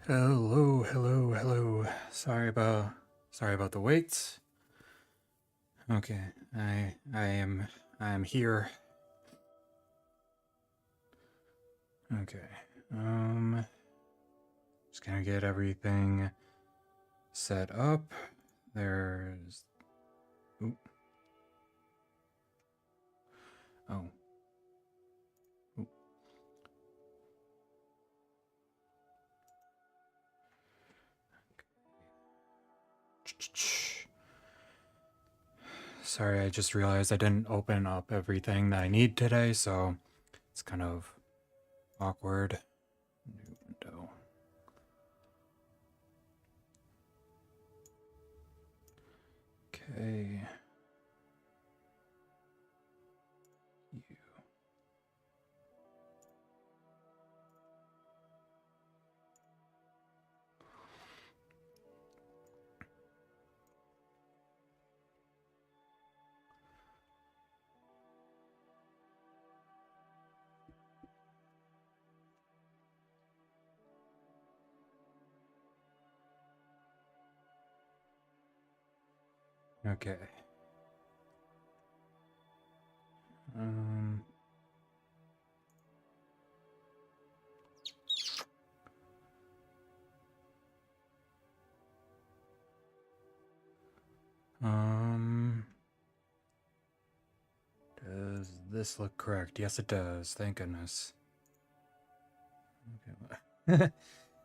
Hello, hello, hello. Sorry about the wait. Okay, I am here. Okay. Just gonna get everything set up. There's oop. Oh. Oop. Sorry, I just realized I didn't open up everything that I need today, so it's kind of awkward. New window. Okay. You. Okay. Um Um, does this look correct? Yes, it does. Thank goodness. Okay.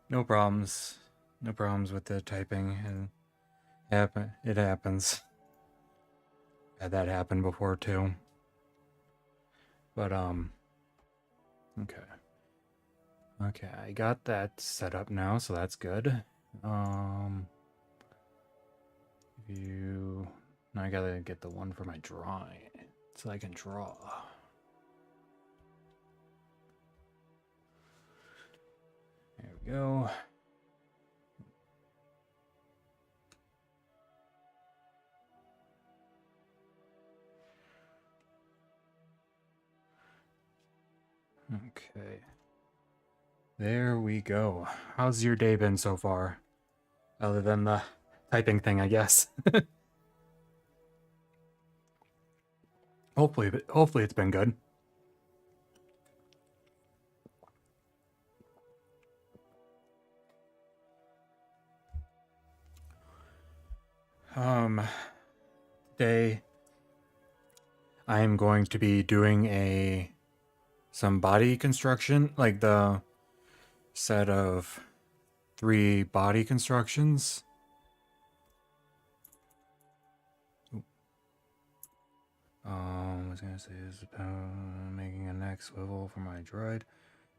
No problems. No problems with the typing. It happens. Had that happen before too. But okay. Okay, I got that set up now, so that's good. Now I gotta get the one for my drawing so I can draw. There we go. Okay. There we go. How's your day been so far? Other than the typing thing, I guess. hopefully it's been good. Um, Today I am going to be doing some body construction, like the set of 3 body constructions. I was gonna say is making a neck swivel for my droid.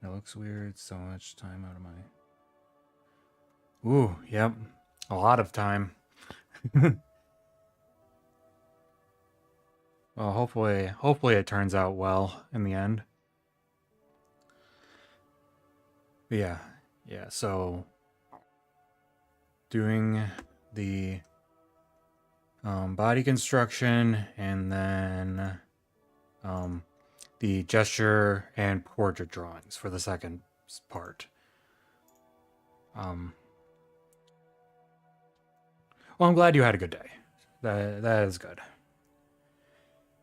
It looks weird. So much time out of my. Ooh, yep, a lot of time. Well, hopefully it turns out well in the end. But yeah. So doing the body construction and then the gesture and portrait drawings for the second part. Well, I'm glad you had a good day. That is good.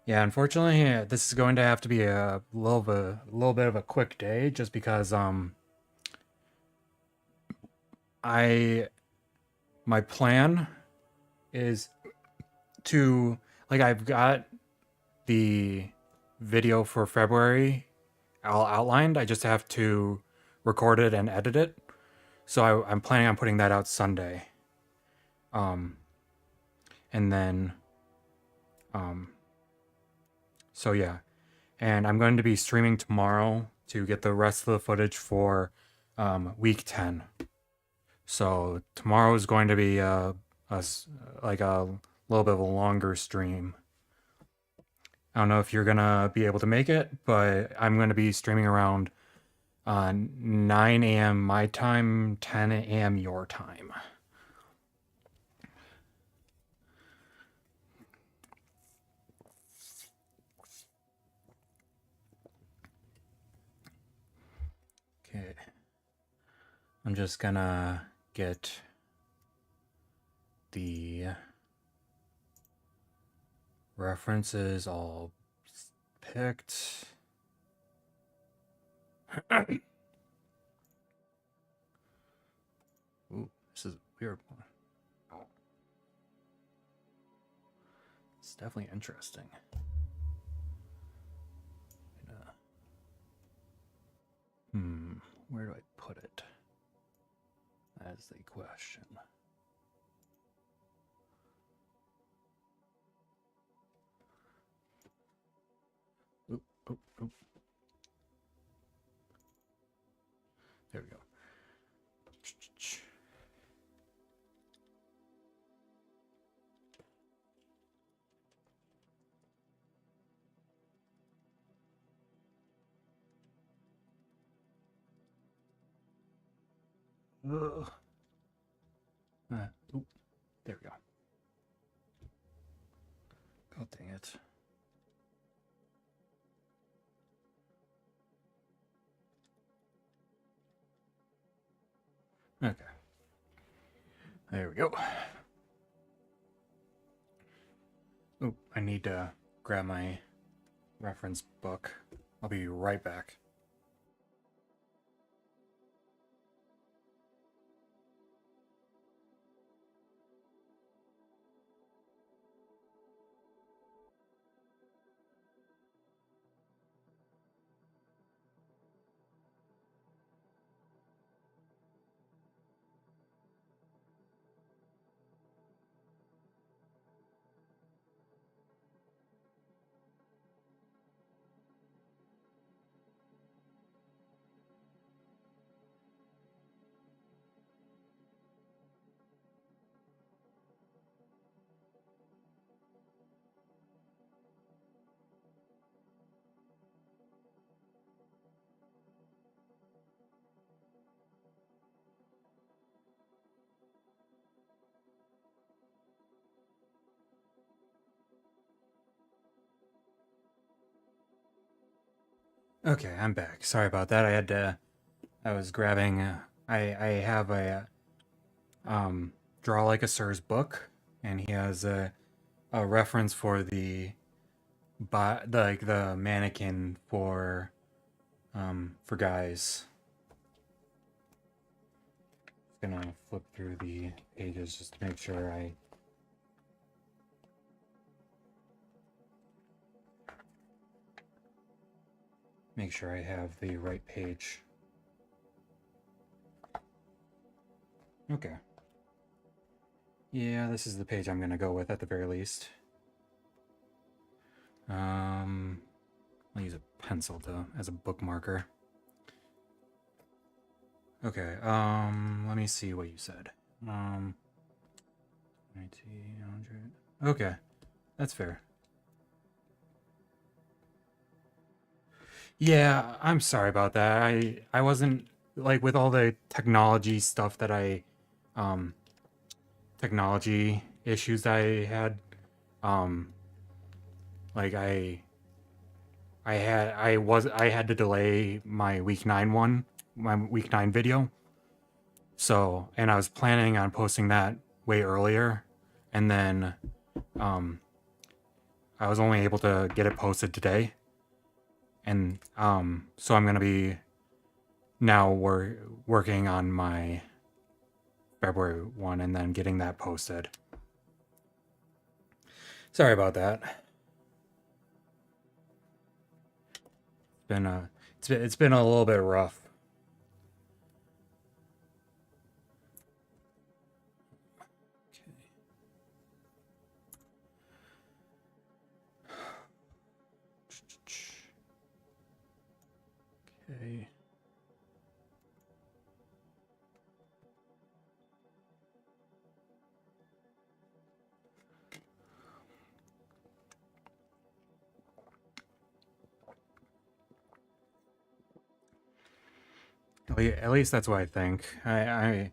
Yeah, unfortunately, this is going to have to be a little bit of a quick day, just because I my plan is to, like, I've got the video for February all outlined. I just have to record it and edit it. So I'm planning on putting that out Sunday. And then so yeah. And I'm going to be streaming tomorrow to get the rest of the footage for week 10. So tomorrow is going to be like a little bit of a longer stream. I don't know if you're gonna be able to make it, but I'm going to be streaming around 9 a.m. my time, 10 a.m. your time. Okay. I'm just gonna get the references all picked. Ooh, this is a weird one. It's definitely interesting. Where do I put it? That's the question. Oop, oop, oop. There we go. Ugh. Oop, there we go. God dang it. Okay. There we go. Oh, I need to grab my reference book. I'll be right back. Okay, I'm back. Sorry about that. I was grabbing, I have a Draw Like a Sir's book, and he has a reference for the mannequin for guys. Just gonna flip through the pages just to make sure I have the right page. Okay. Yeah, this is the page I'm gonna go with at the very least. I'll use a pencil as a bookmarker. Okay, let me see what you said. 1900. Okay, that's fair. Yeah, I'm sorry about that. I wasn't like with all the technology stuff that um technology issues I had um like I had to delay my my week 9 video. So, and I was planning on posting that way earlier, and then um I was only able to get it posted today. And so I'm going to be now working on my February one and then getting that posted. Sorry about that. It's been a little bit rough. Okay. At least that's what I think. I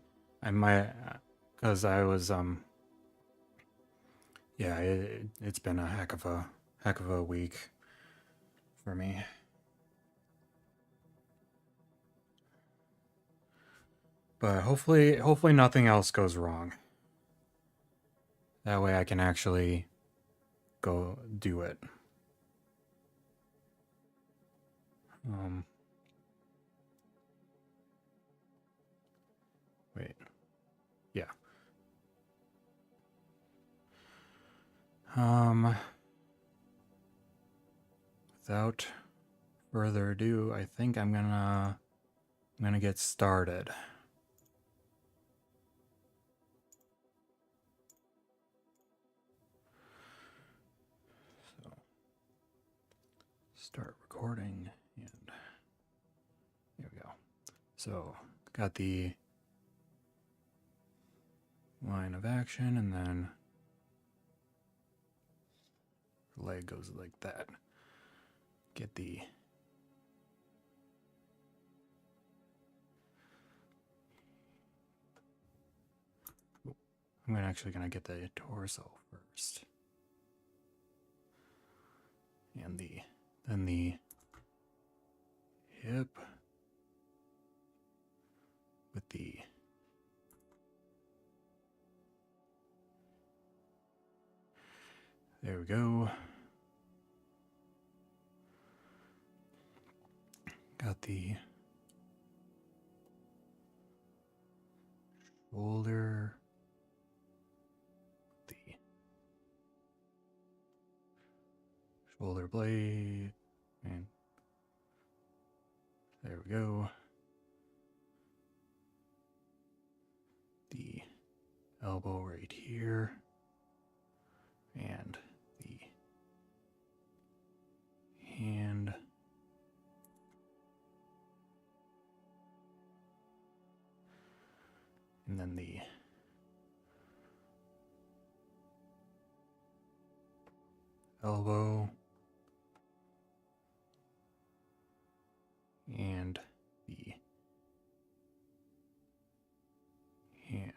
might, because I was yeah, it's been a heck of a week for me. But hopefully nothing else goes wrong. That way I can actually go do it. Wait. Yeah. Without further ado, I think I'm gonna get started. So start recording, and there we go. So got the line of action, and then leg goes like that. Get the I'm actually gonna get the torso first, and then the hip with the there we go. Got the shoulder, the shoulder blade, and there we go. The elbow right here, and the hand. And then the elbow, and the hand.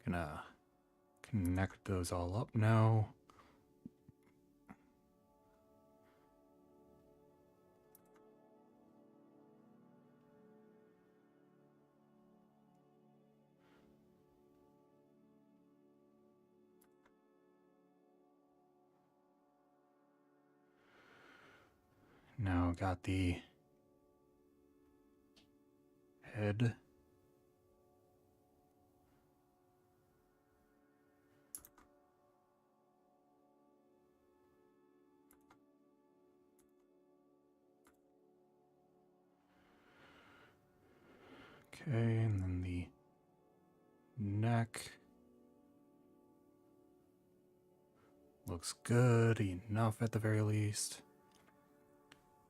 Gonna connect those all up now. Now got the head. Okay, and then the neck. Looks good enough at the very least.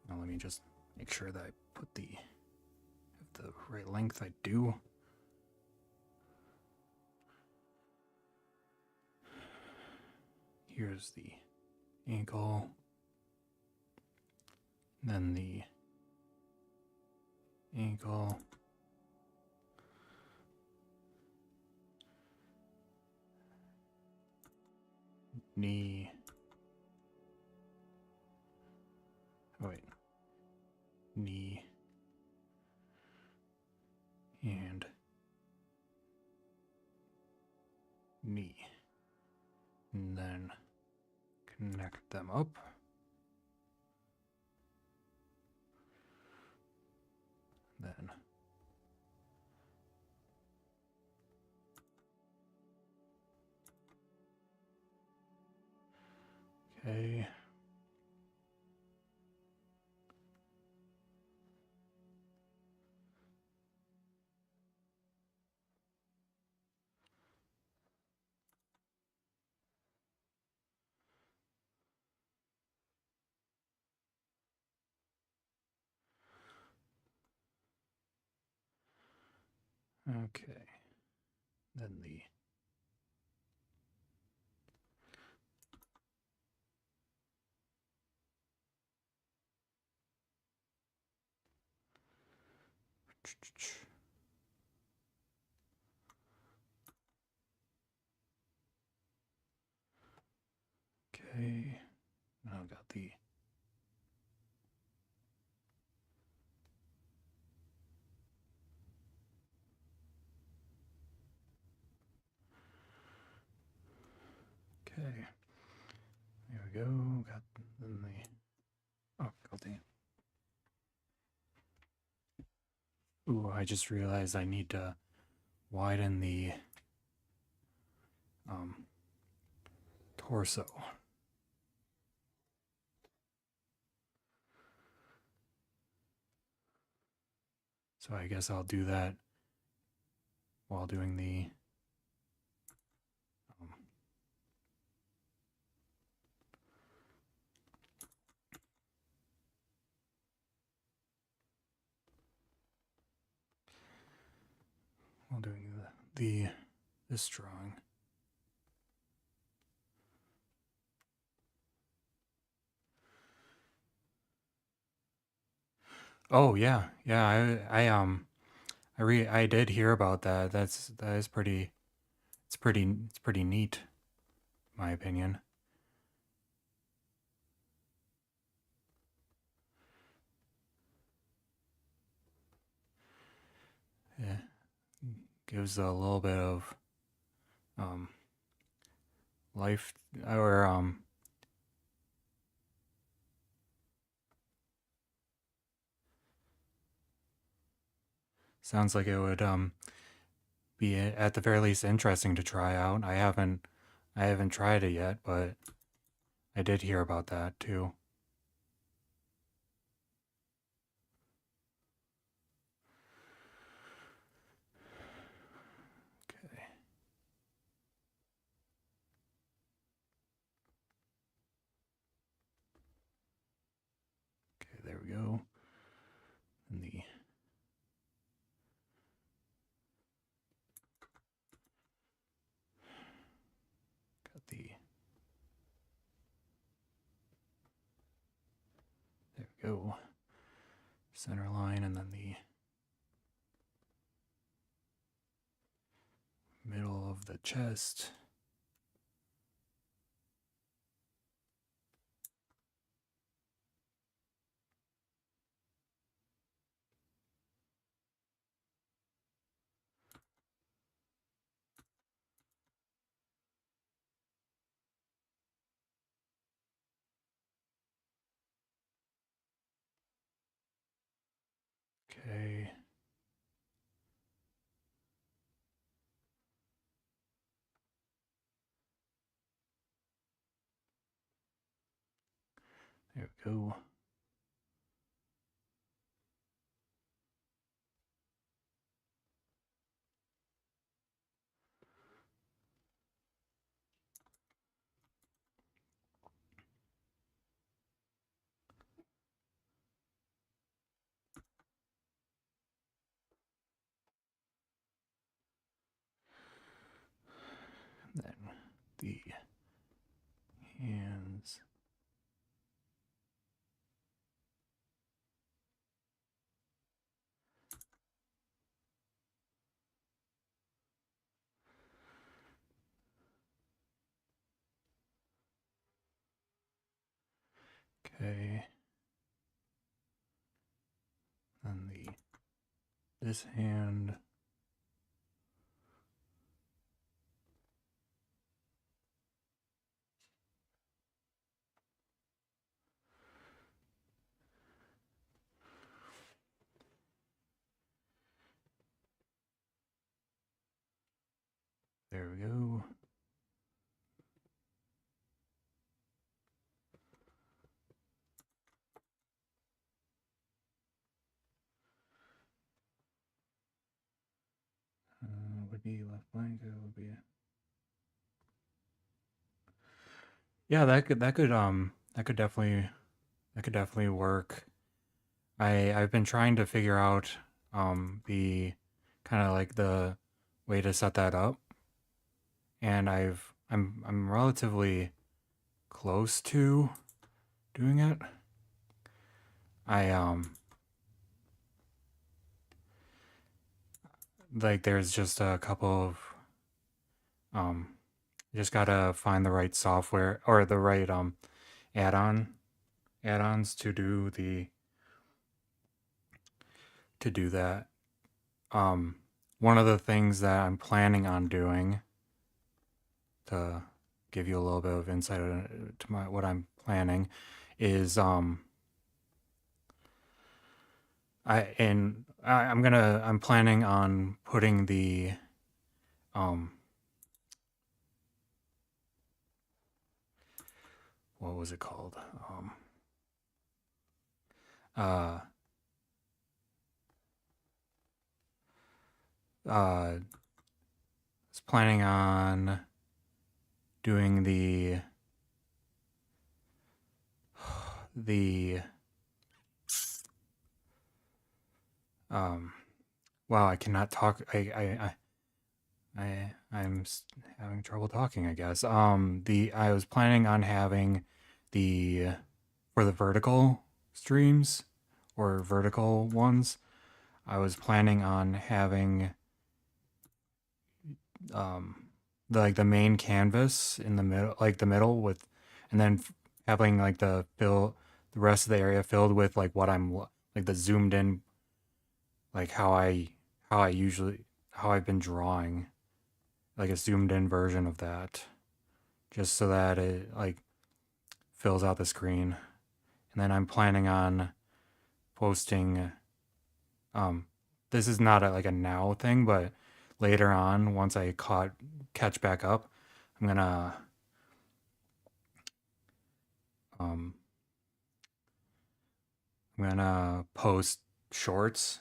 Now let me just make sure that I put the right length. I do. Here's the ankle. Then the ankle. Knee. Oh, wait. Knee. And knee. And then connect them up. Then okay. Okay. Then the okay. Now got the we go. Got then the. Oh, god dang it. Ooh, I just realized I need to widen the torso. So I guess I'll do that while doing the while doing the this drawing. Oh yeah, yeah. I did hear about that. That is pretty. It's pretty neat, in my opinion. Yeah, gives a little bit of um life or sounds like it would be at the very least interesting to try out. I haven't tried it yet, but I did hear about that too. Okay. Okay, there we go. And the got the there we go. Center line and then the middle of the chest. Okay. There we go. Then the hands. Okay. Then the this hand. There we go. Would be left blank. It would be. Yeah, that could definitely work. I've been trying to figure out the kind of like the way to set that up, and I'm relatively close to doing it. I like there's just a couple of you just gotta find the right software or the right add-on add-ons to do the to do that. One of the things that I'm planning on doing to give you a little bit of insight to what I'm planning is I'm planning on putting the um what was it called? Uh was planning on doing the um wow, I cannot talk. Having trouble talking, I guess. The I was planning on having the for the vertical streams or vertical ones. I was planning on having um like the main canvas in the middle, like the middle with, and then having like the rest of the area filled with like what I'm like the zoomed in, like how I usually how I've been drawing, like a zoomed in version of that, just so that it like fills out the screen. And then I'm planning on posting um this is not like a now thing, but later on once I catch back up, I'm gonna um I'm gonna post shorts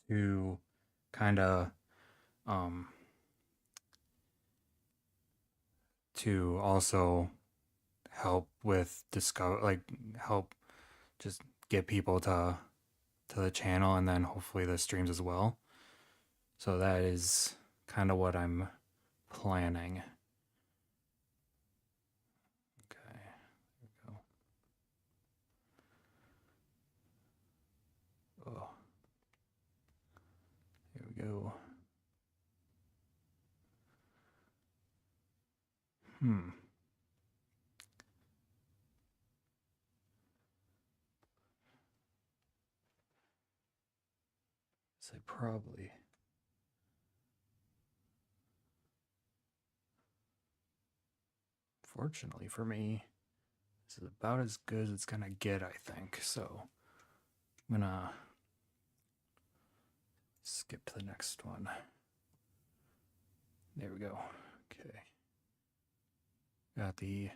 to kind of um to also help with discover, like help just get people to the channel and then hopefully the streams as well. So that is kind of what I'm planning. Okay, there we go. Oh, here we go. Hmm. So probably. Fortunately for me, this is about as good as it's gonna get, I think. So I'm gonna skip to the next one. There we go. Okay. Got the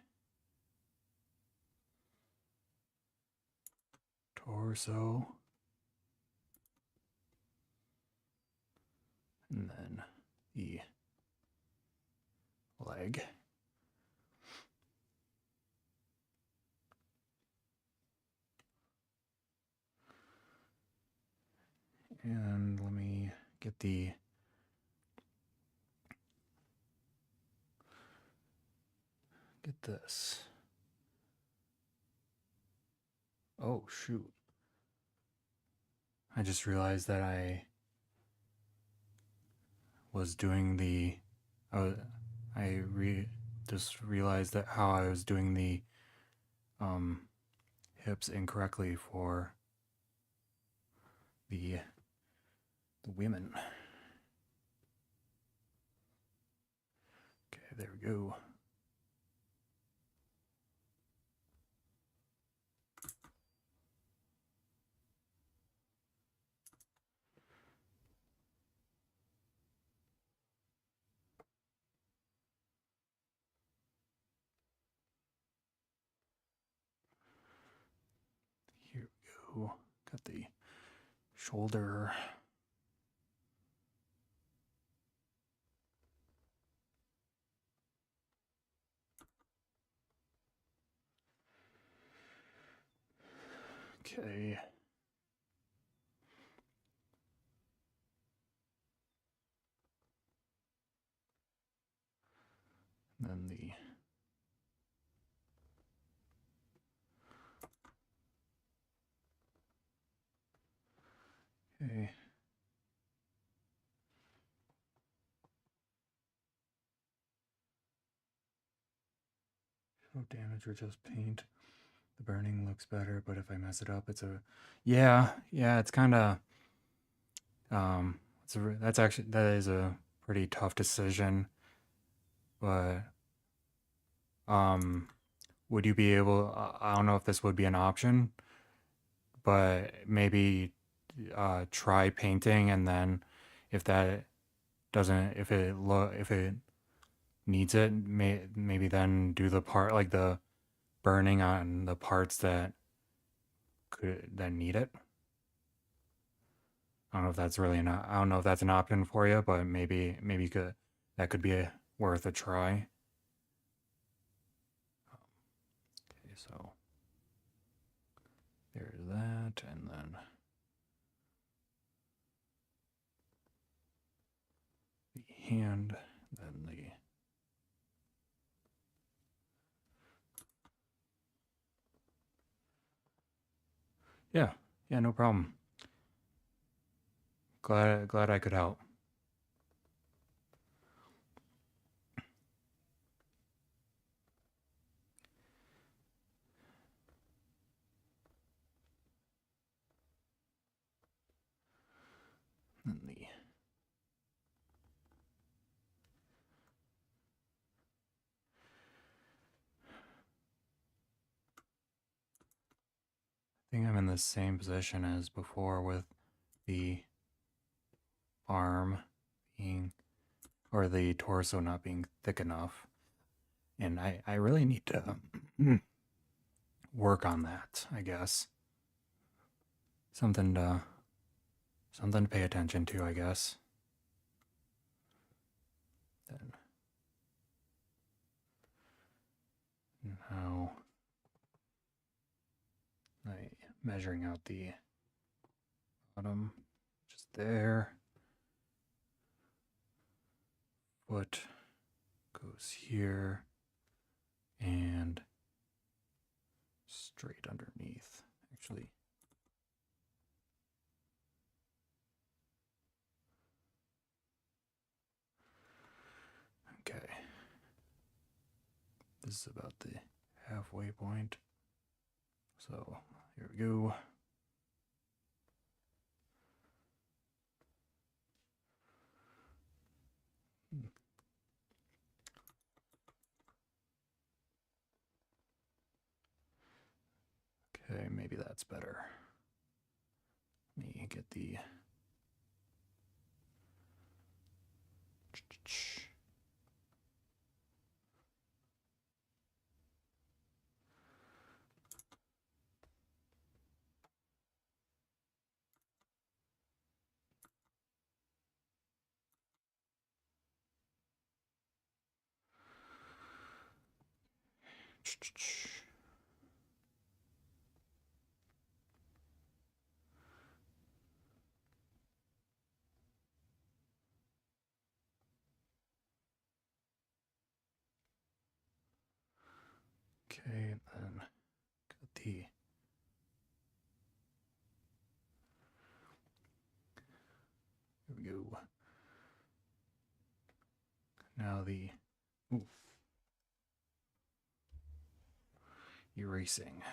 torso. And then the leg. And let me get this. Oh shoot. I just realized that I was doing the just realized that how I was doing the um hips incorrectly for the women. Okay, there we go. Here we go. Got the shoulder. Okay. And then the okay. Show damage or just paint. The burning looks better, but if I mess it up, it's a yeah. It's kind of that is a pretty tough decision, but would you be able, I don't know if this would be an option, but maybe try painting, and then if that doesn't, if it needs it, maybe then do the part, like the burning on the parts that need it. I don't know if that's really I don't know if that's an option for you, but maybe that could be worth a try. Okay, so there's that, and then the hand, then the yeah, yeah, no problem. Glad I could help. And the I think I'm in the same position as before with the arm being, or the torso not being thick enough. And I really need to work on that, I guess. Something to something to pay attention to, I guess. Then now I measuring out the bottom, just there. Foot goes here and straight underneath. Actually, okay. This is about the halfway point. So here we go. Okay, maybe that's better. Let me get the okay, then got the here we go. Now the ooh, erasing.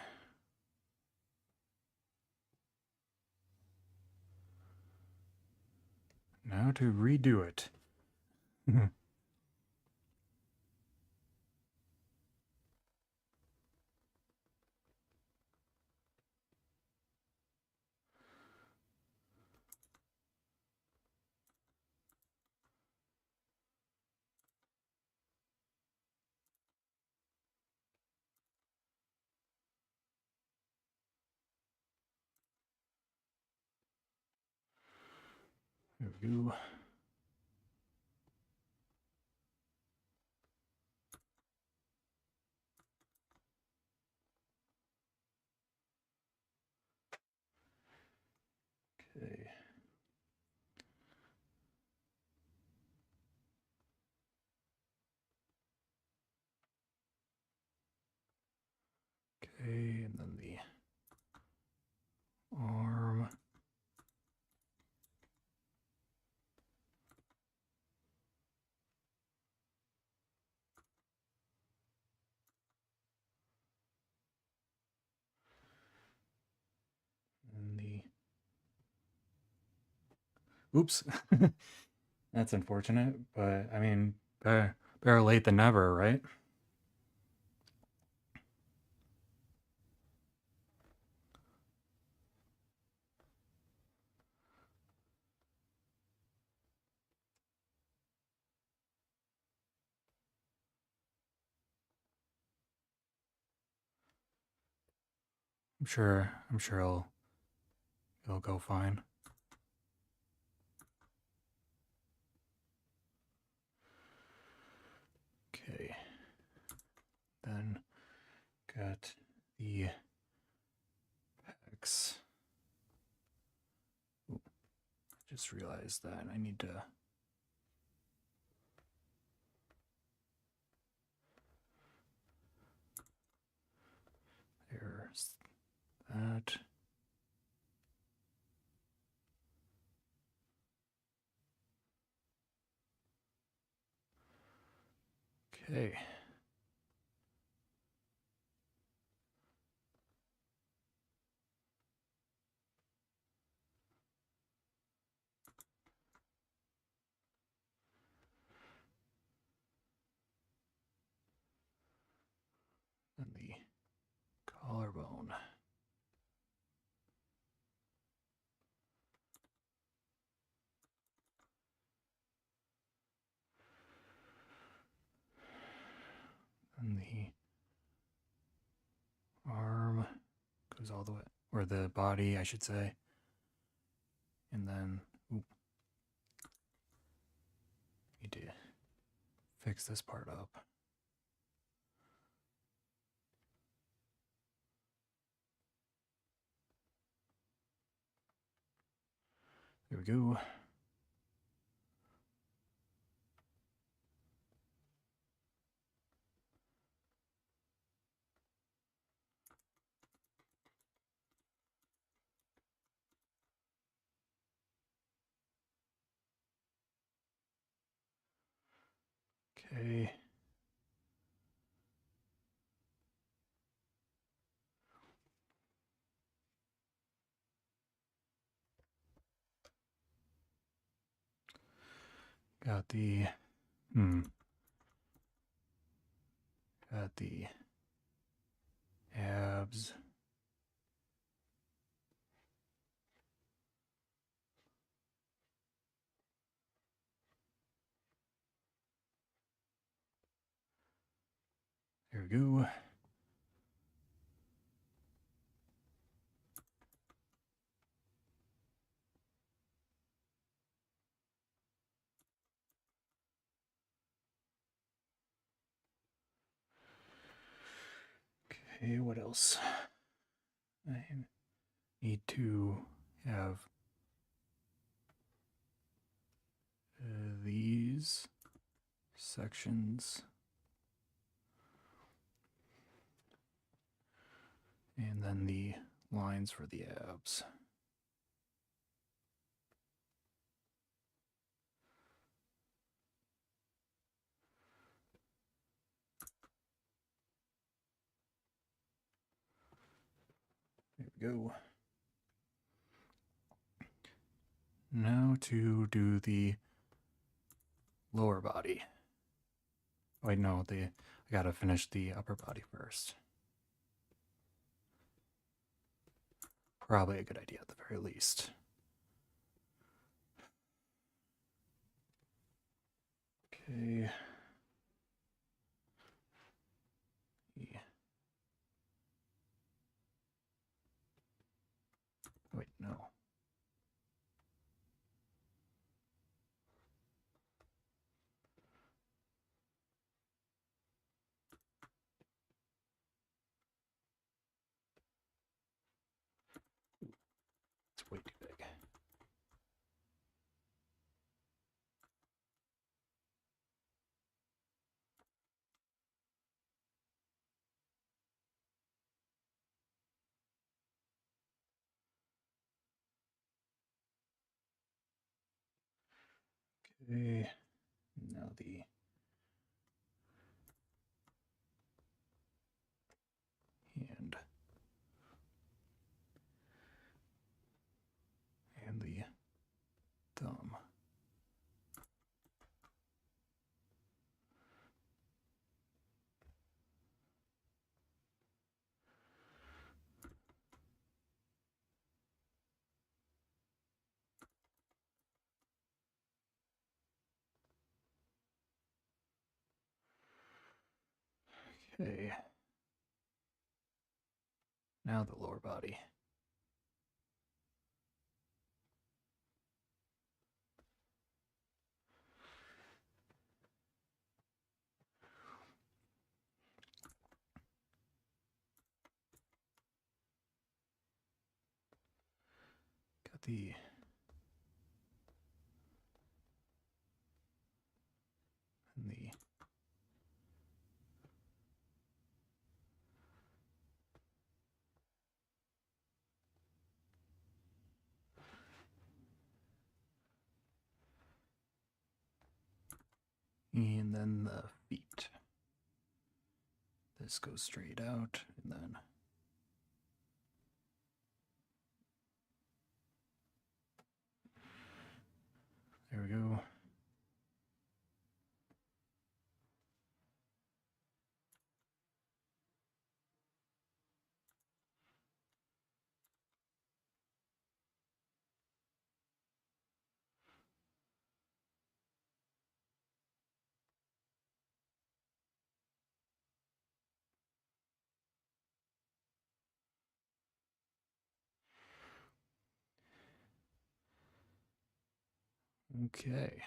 Now to redo it. Here we go. Okay. Okay, and then the arm. And the oops. That's unfortunate, but I mean, better late than never, right? I'm sure it'll go fine. Okay. Then got the pecs. Ooh, I just realized that I need to there's that. Okay. And the collarbone. And the arm goes all the way, or the body, I should say. And then, ooh, need to fix this part up. There we go. Okay. Got the got the abs. There we go. Okay, what else? I need to have these sections and then the lines for the abs. There we go. Now to do the lower body. Wait, no, I gotta finish the upper body first. Probably a good idea at the very least. Okay. Yeah. Wait, no. It's way too big. Okay. Now the hand and the thumb. Okay. Now the lower body. Got the and then the feet. This goes straight out, and then there we go. Okay.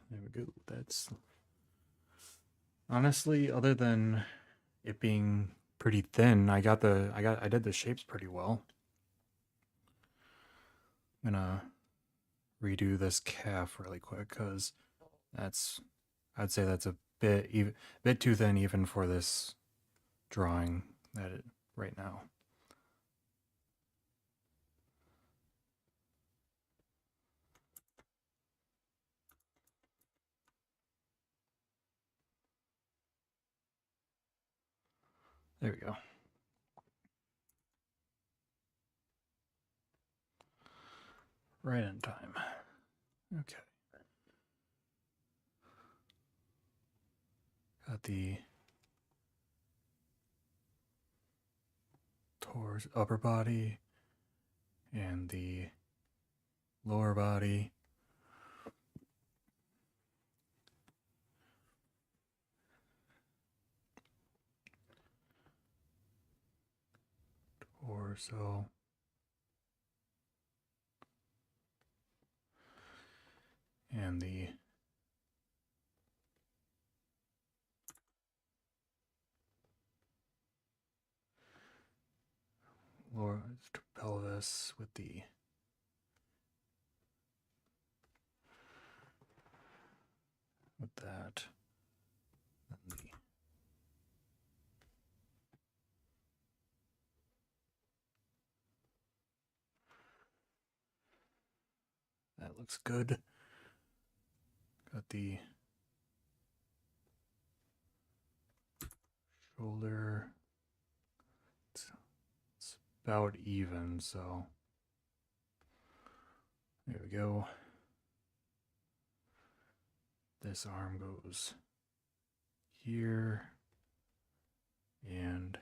There we go. That's honestly, other than it being pretty thin, I did the shapes pretty well. I'm gonna redo this calf really quick because I'd say that's a bit too thin even for this drawing right now. There we go. Right in time. Okay. Got the upper body and the lower body. Torso. And the lower pelvis with that. And that looks good. Got the shoulder. It's about even, so there we go. This arm goes here and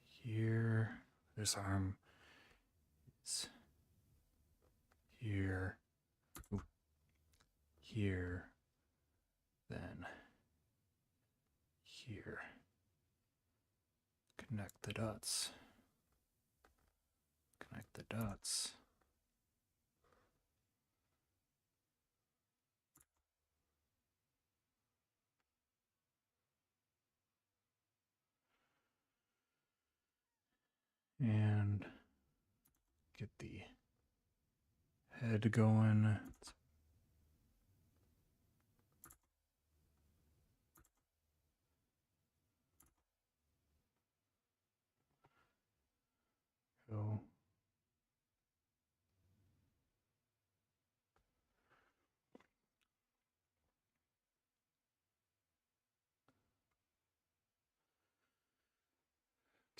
here. This arm is here, here, then here. Connect the dots. Connect the dots. And get the head going.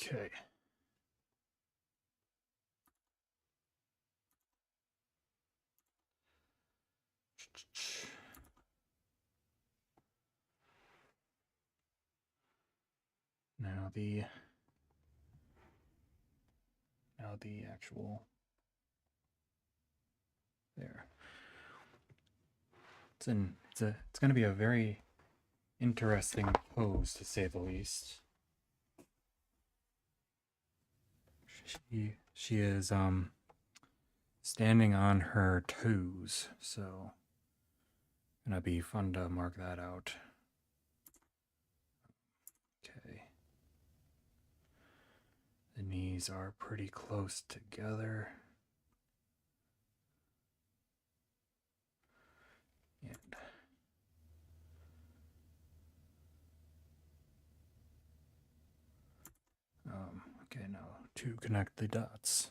Okay. Now the actual there. It's going to be a very interesting pose, to say the least. She is standing on her toes, so gonna be fun to mark that out. Okay. The knees are pretty close together. And okay, now to connect the dots.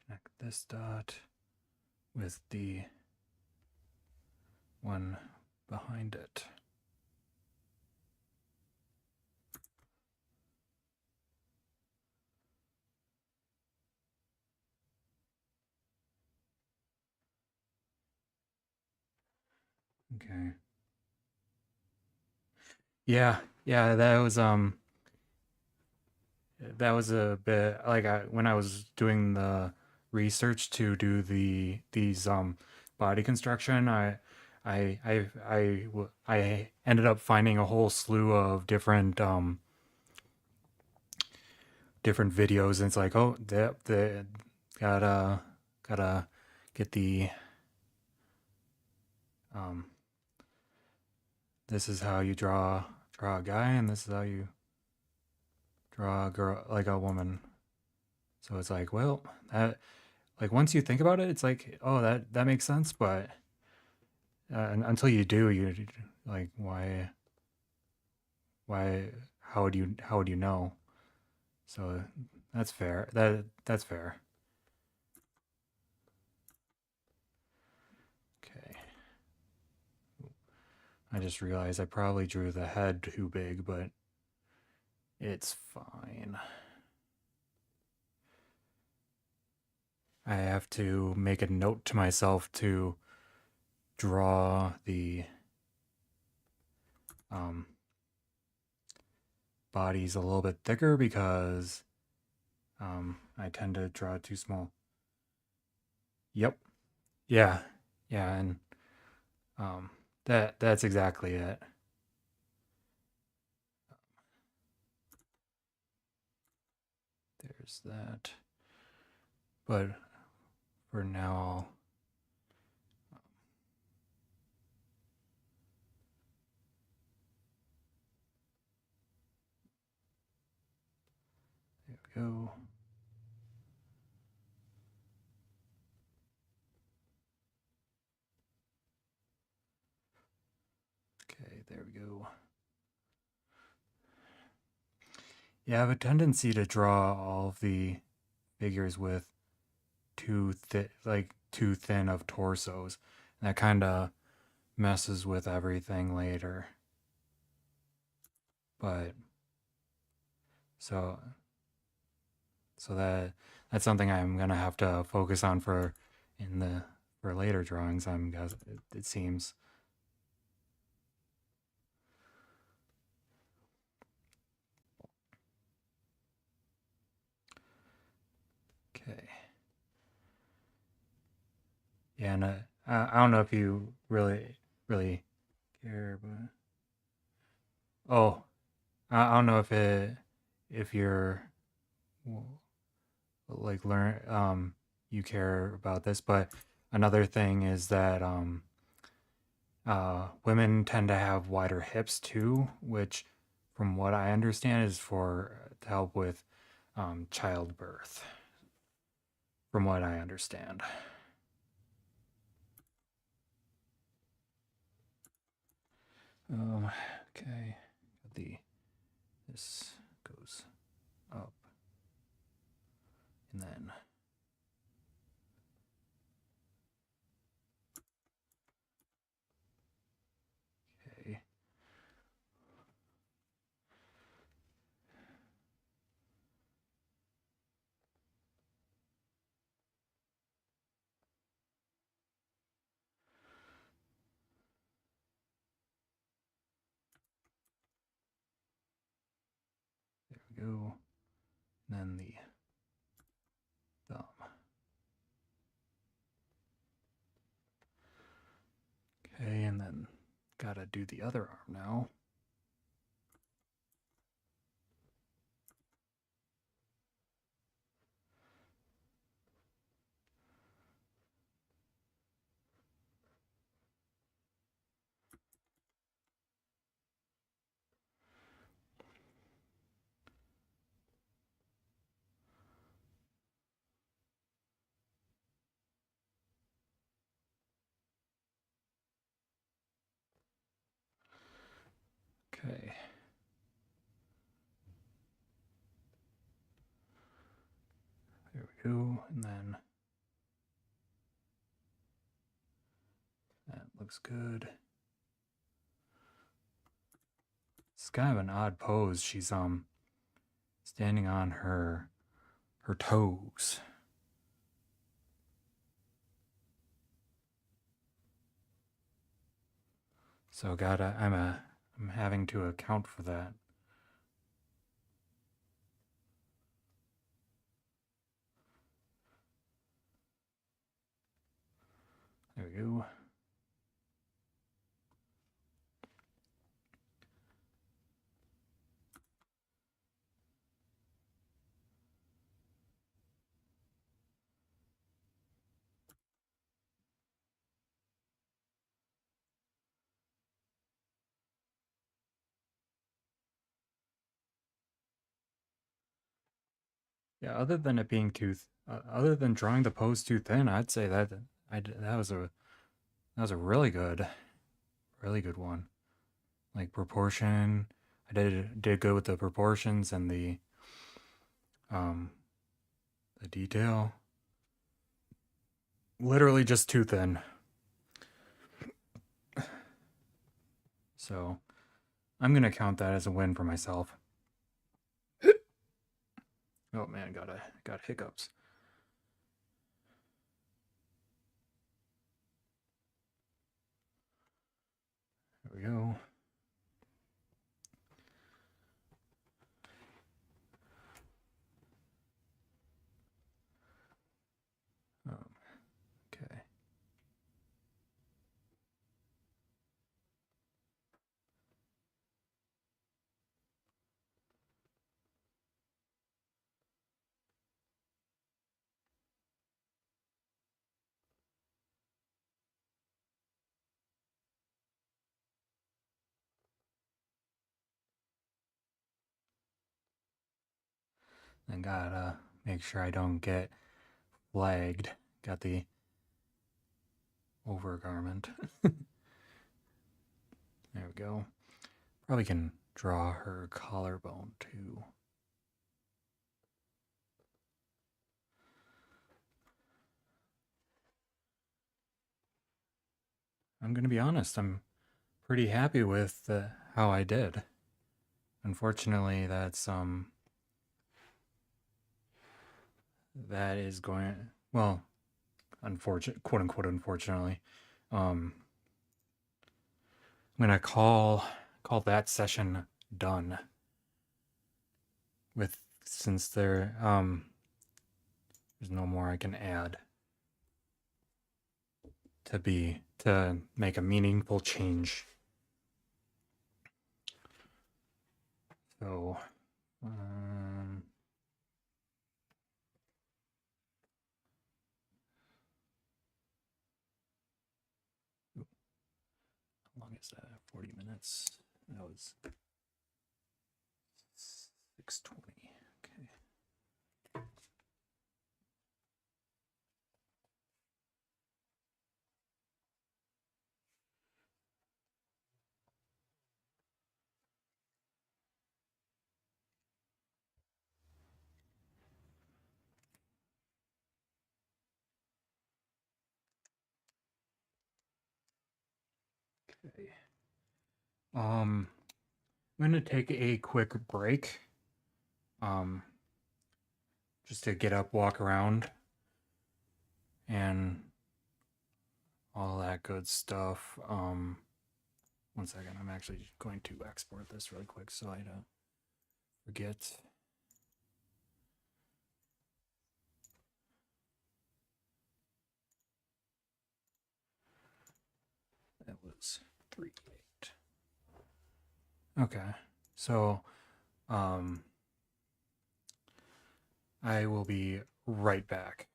Connect this dot with the one behind it. Okay. Yeah, that was a bit like when I was doing the research to do these body construction, I ended up finding a whole slew of different videos, and it's like, oh, the gotta get the um this is how you draw a guy, and this is how you draw a girl, like a woman. So it's like, well, that, like, once you think about it, it's like, oh, that makes sense, but until you do, you like, why how would you know? So that's fair. That's fair. Okay. I just realized I probably drew the head too big, but it's fine. I have to make a note to myself to draw the um, bodies a little bit thicker because I tend to draw too small. Yep. Yeah. Yeah, and that's exactly it. There's that. But for now, there we go. Okay, there we go. Yeah, I have a tendency to draw all of the figures with too thin of torsos. And that kind of messes with everything later. But so that's something I'm gonna have to focus on for later drawings. It seems. Okay. Yeah, and I don't know if you really care, but oh, I don't know if you're like learn you care about this, but another thing is that women tend to have wider hips too, which, from what I understand, is for to help with childbirth. from what I understand. Okay, this goes up, and then okay. There we go. And then the thumb. Okay, and then gotta do the other arm now. Okay. There we go, and then that looks good. It's kind of an odd pose. She's standing on her toes. So I'm having to account for that. There we go. Yeah, other than it being other than drawing the pose too thin, I'd say that that was a really good one. Like proportion, I did good with the proportions and um the detail. Literally just too thin. So I'm gonna count that as a win for myself. Oh man, got hiccups. There we go. Okay. Then gotta make sure I don't get flagged. Got the overgarment. There we go. Probably can draw her collarbone too. I'm gonna be honest, I'm pretty happy with how I did. Unfortunately, that is going, well, unfortunate, quote unquote, unfortunately. I'm gonna call that session done. With since there's no more I can add to make a meaningful change. So, how long is that? 40 minutes. That was 6:20. Okay. Okay. I'm gonna take a quick break. Um, just to get up, walk around, and all that good stuff. One second. I'm actually going to export this really quick so I don't forget. That was 3.8. Okay. So, I will be right back.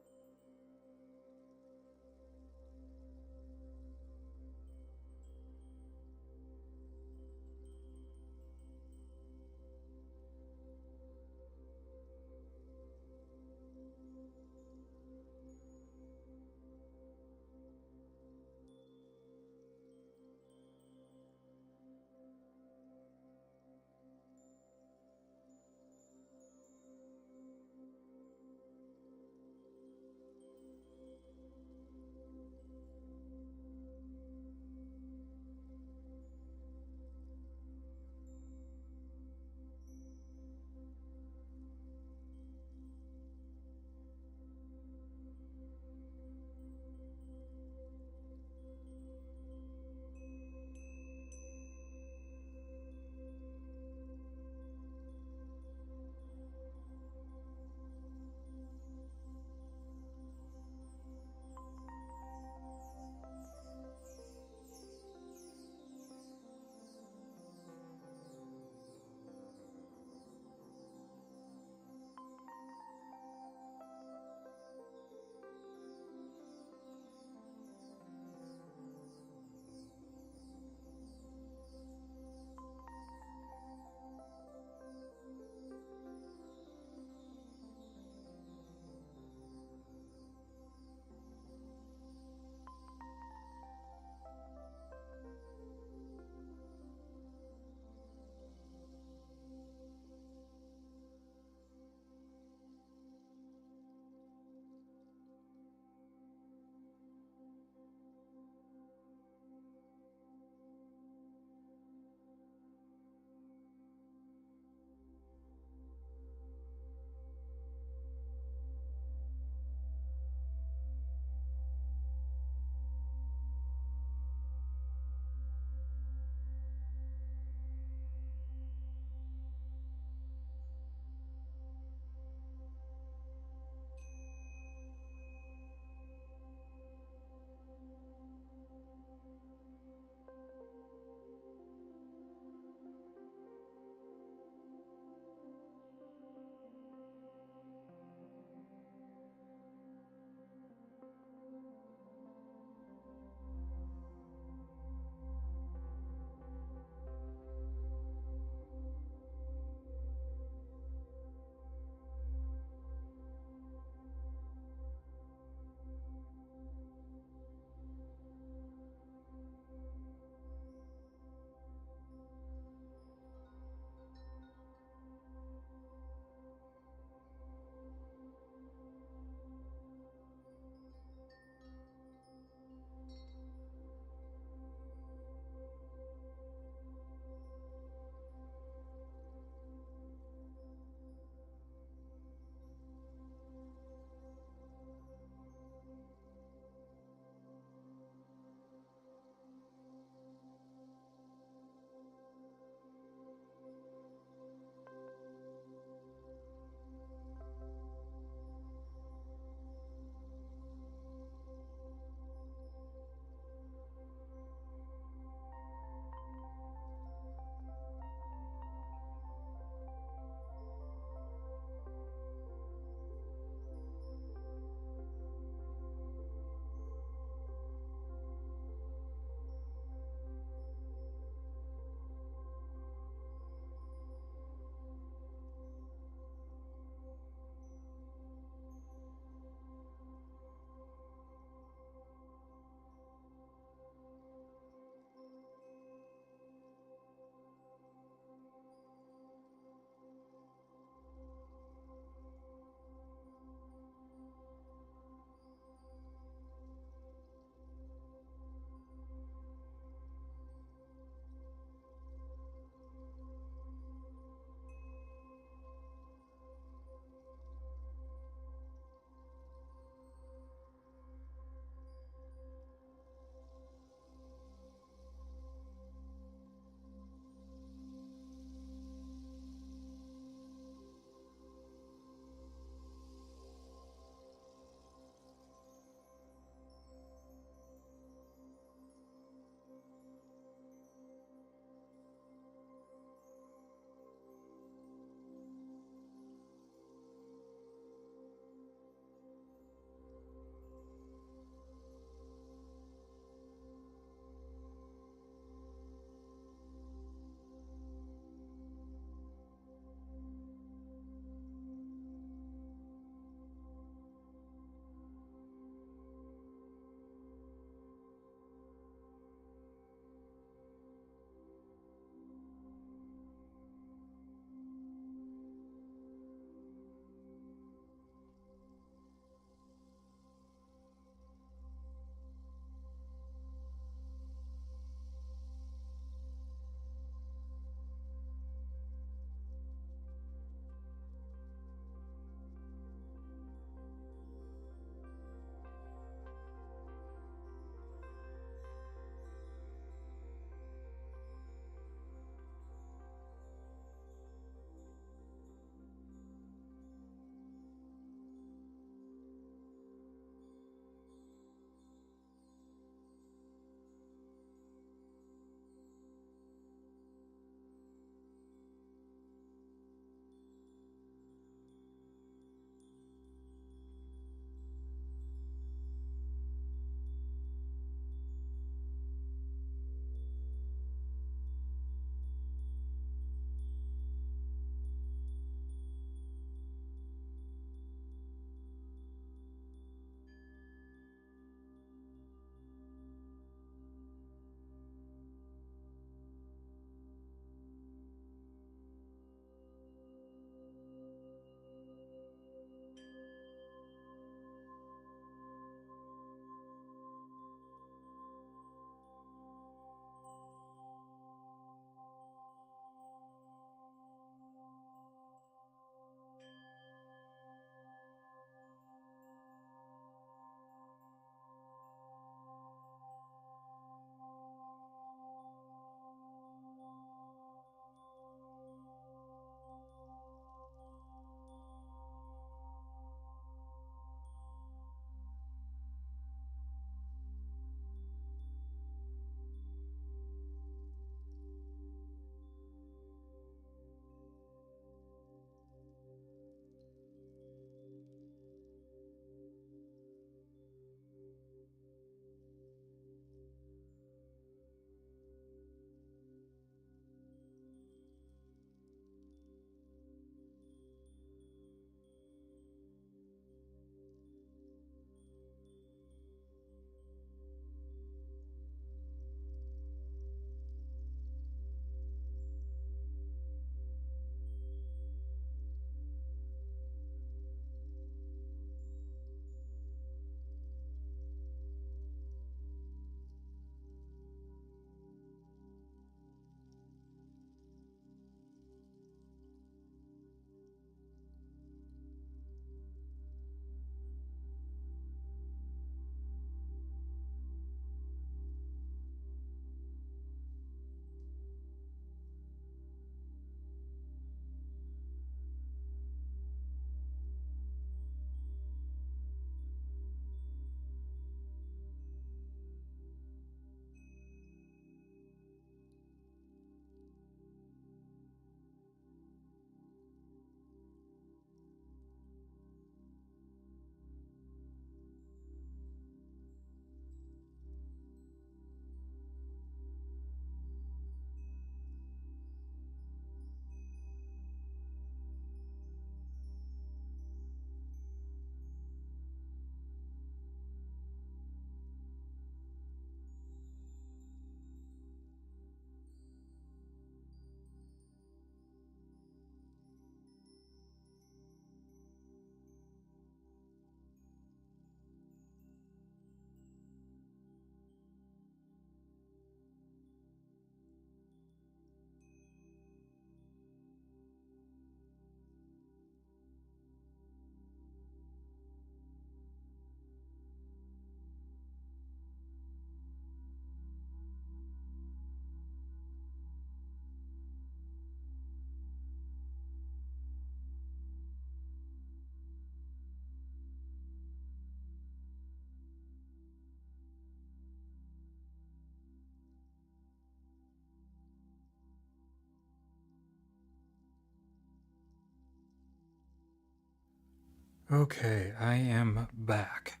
Okay, I am back.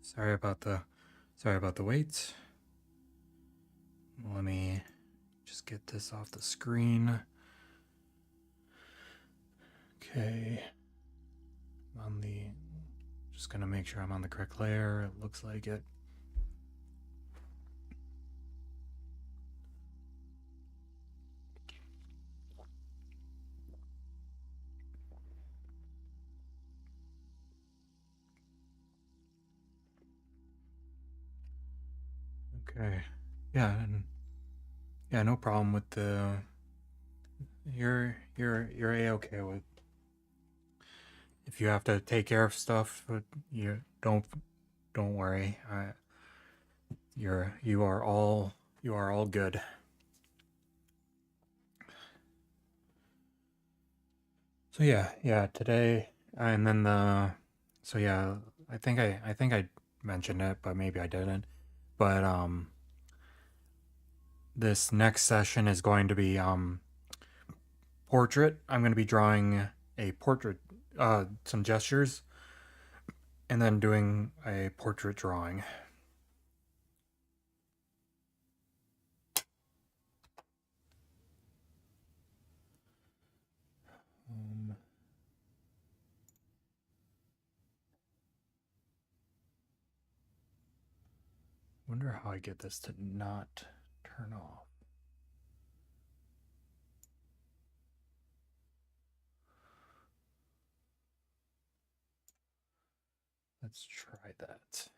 Sorry about the wait. Let me just get this off the screen. Okay. Just gonna make sure I'm on the correct layer. It looks like it. Okay. Yeah, no problem with the. You're a-okay with if you have to take care of stuff, but you don't worry. You are all good. So yeah, today and then so yeah, I think I mentioned it, but maybe I didn't. But this next session is going to be portrait. I'm going to be drawing a portrait, some gestures, and then doing a portrait drawing. Wonder how I get this to not turn off. Let's try that.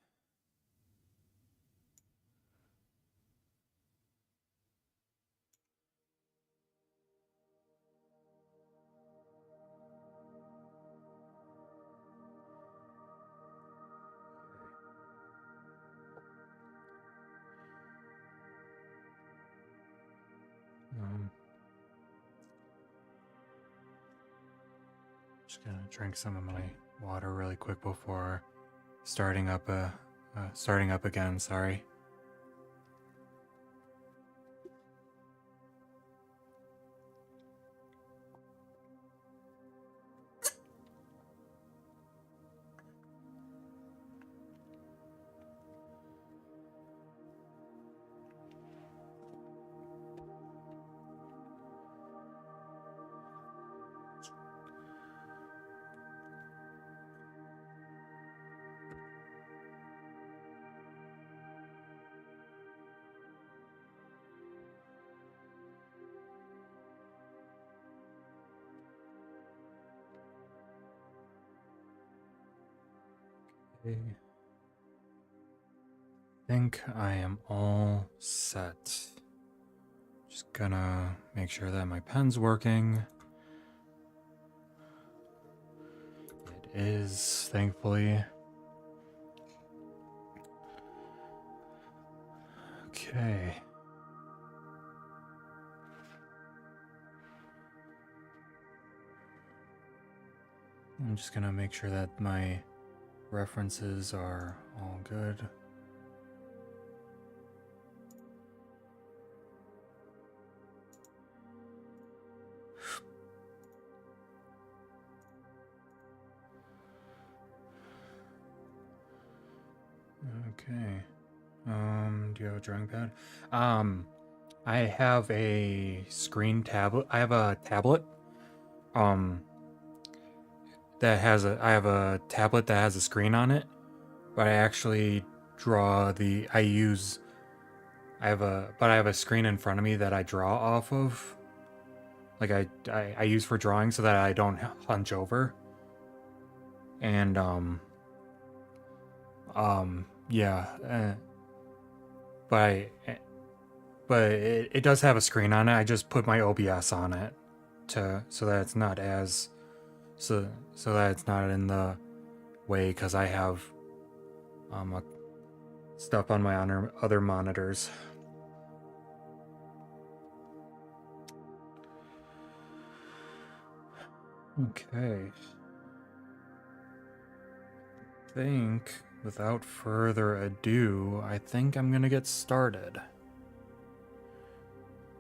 Um, just gonna drink some of my water really quick before starting up again. Sorry. Okay. Think I am all set. Just gonna make sure that my pen's working. It is, thankfully. Okay. I'm just gonna make sure that my references are all good. Okay. Do you have a drawing pad? I have a screen tablet. I have a tablet. I have a tablet that has a screen on it, but I actually draw the. I have a screen in front of me that I draw off of. Like I use for drawing so that I don't hunch over. And yeah, but it does have a screen on it. I just put my OBS on it so that it's not as so that it's not in the way because I have stuff on my other monitors. Okay. Think without further ado, I think I'm gonna get started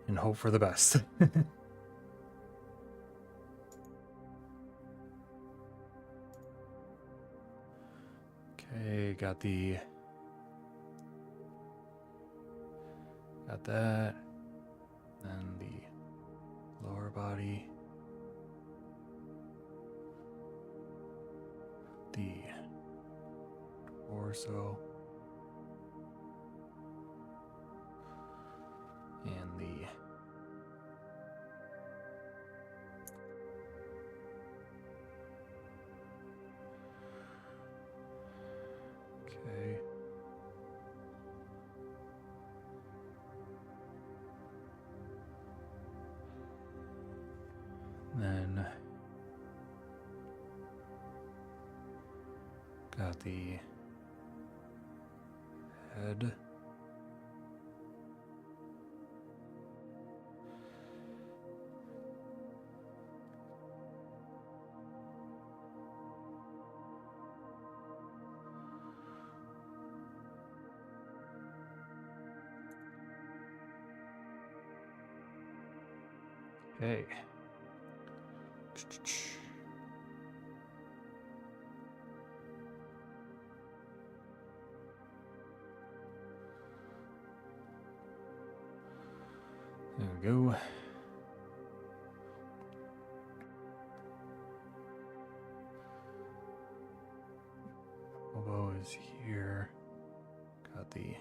and hope for the best. Okay, got that. Then the lower body. The torso. And the okay. Then got the head. Okay. There we go. Elbow is here. Got the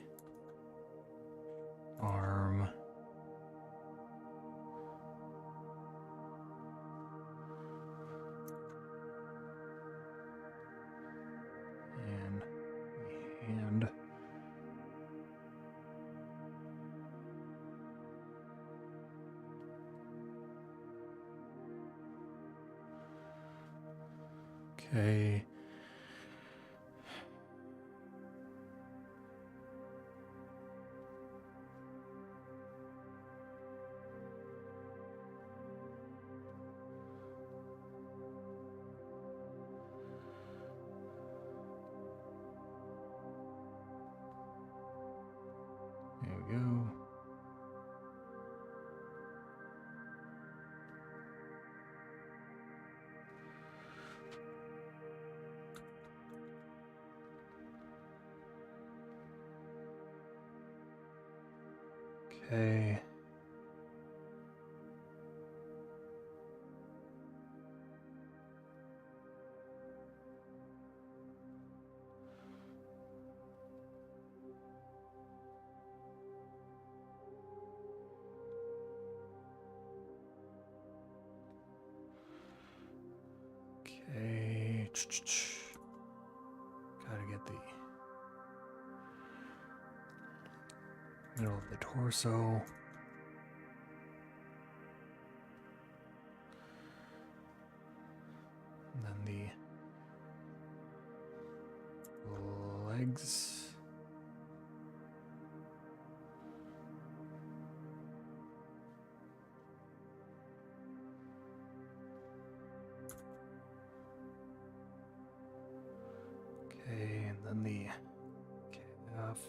arm. And the hand. Okay. There we go. Okay. Okay. Gotta get the middle of the torso. And then the legs. Okay, and then the calf.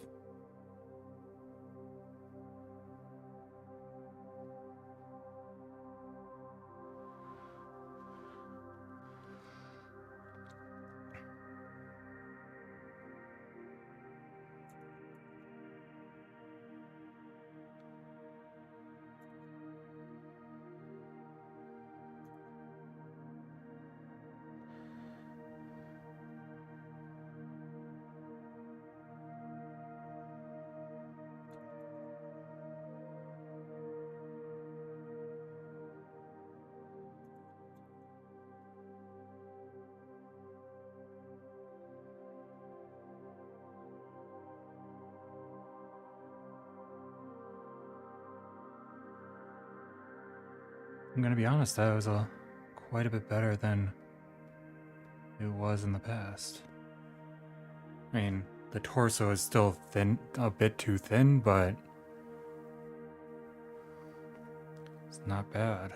I'm gonna be honest, that was quite a bit better than it was in the past. I mean, the torso is still thin, a bit too thin, but it's not bad.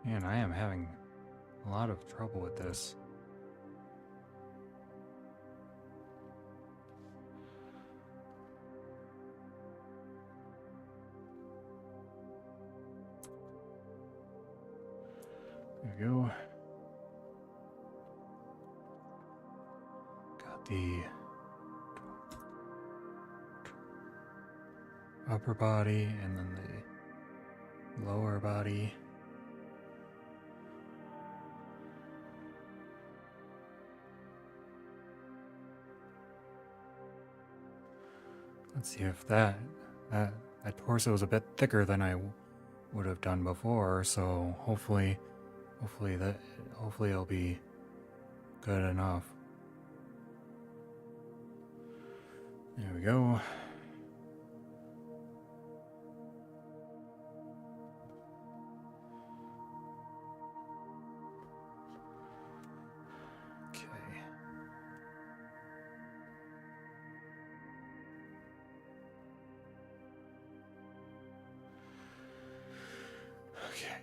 Man, I am having a lot of trouble with this. There we go. Got the upper body and then the lower body. Let's see if that torso is a bit thicker than I would have done before, so hopefully it'll be good enough. There we go. Okay. Okay.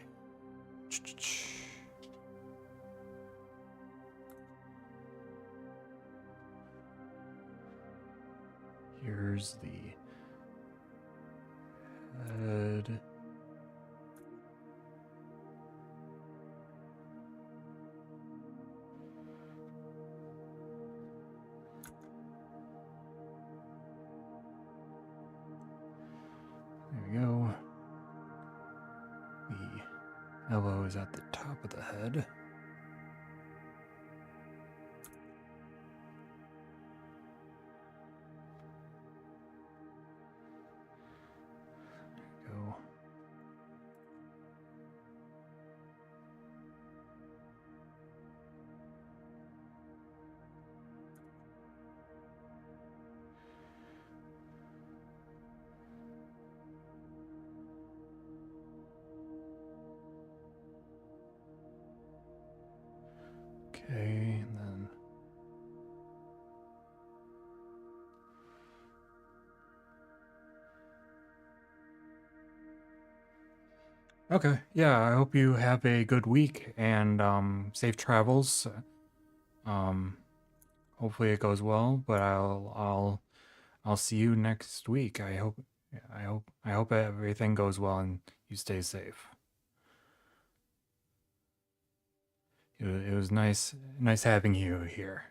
Here's the head. There we go. The elbow is at the top of the head. Go. Okay, and then okay, yeah, I hope you have a good week and safe travels. Hopefully it goes well, but I'll see you next week. I hope everything goes well and you stay safe. It was nice having you here.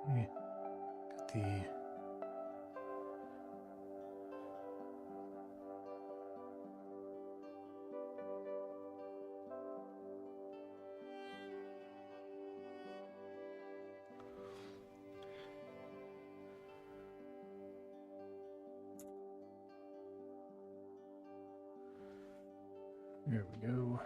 Okay, got the There we go.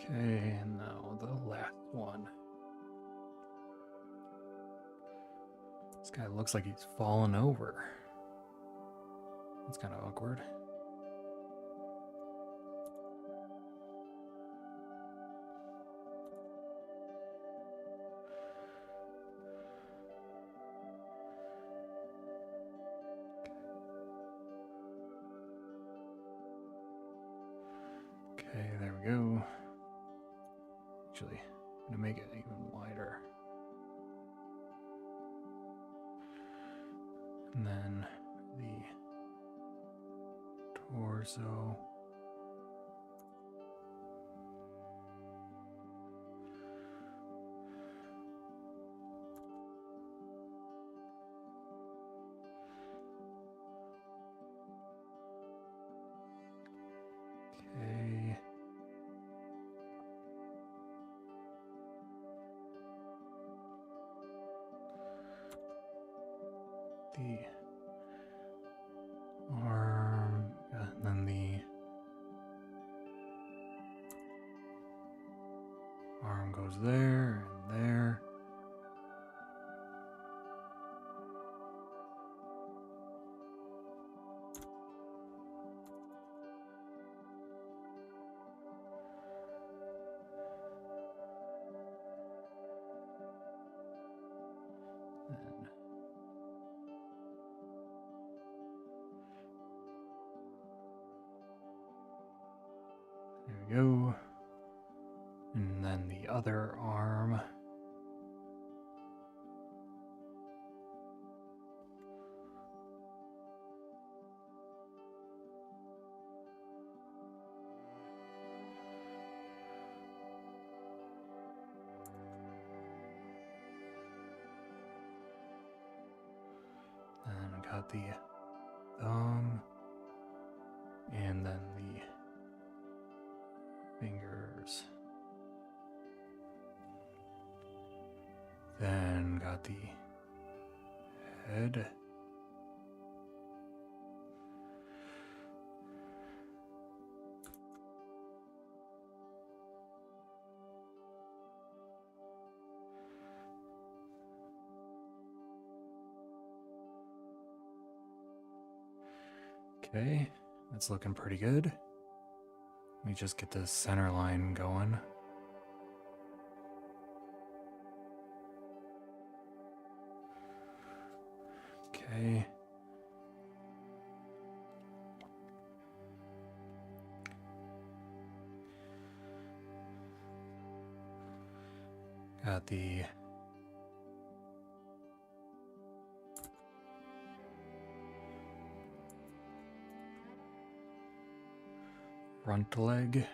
Okay, and now the last one. This guy looks like he's fallen over. That's kind of awkward. Okay, there we go. Actually, I'm gonna make it even wider. And then the torso. Okay. The arm, and then the arm goes there and there. Then there we go. And then the other arm. And I got the thumb. And then the fingers. Then got the head. Okay, that's looking pretty good. Let me just get this center line going. Okay. Got the front leg.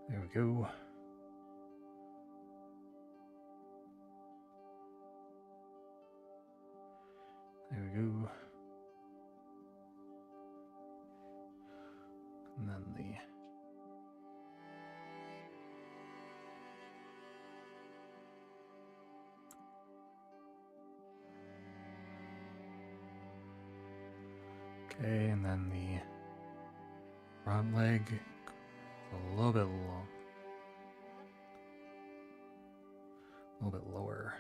There we go. There we go. And then the okay, and then the front leg a little bit long, a little bit lower.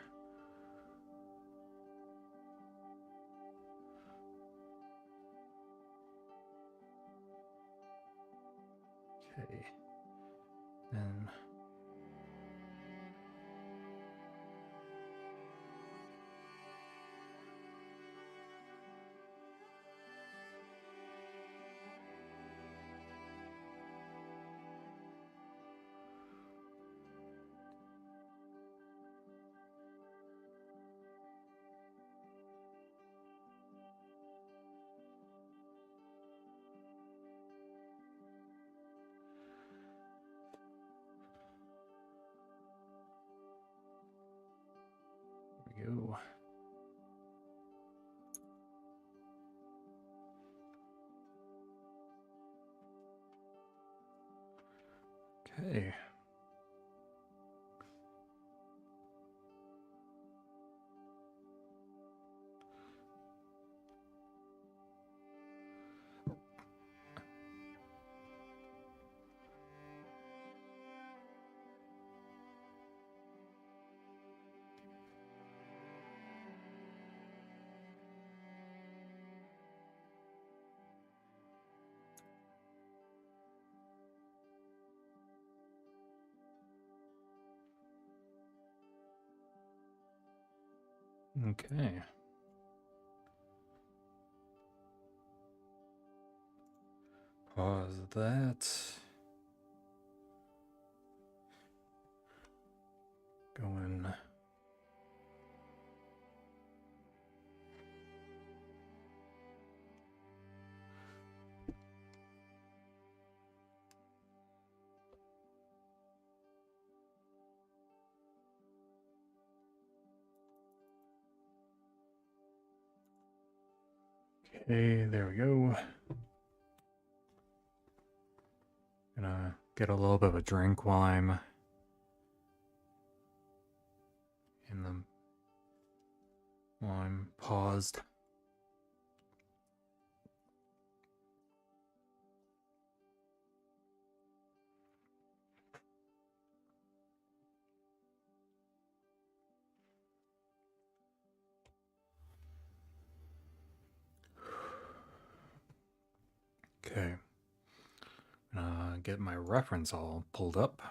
Okay, then there we go. Okay. Okay. Pause that. Going. Okay, there we go. Gonna get a little bit of a drink while I'm paused. Okay. Get my reference all pulled up.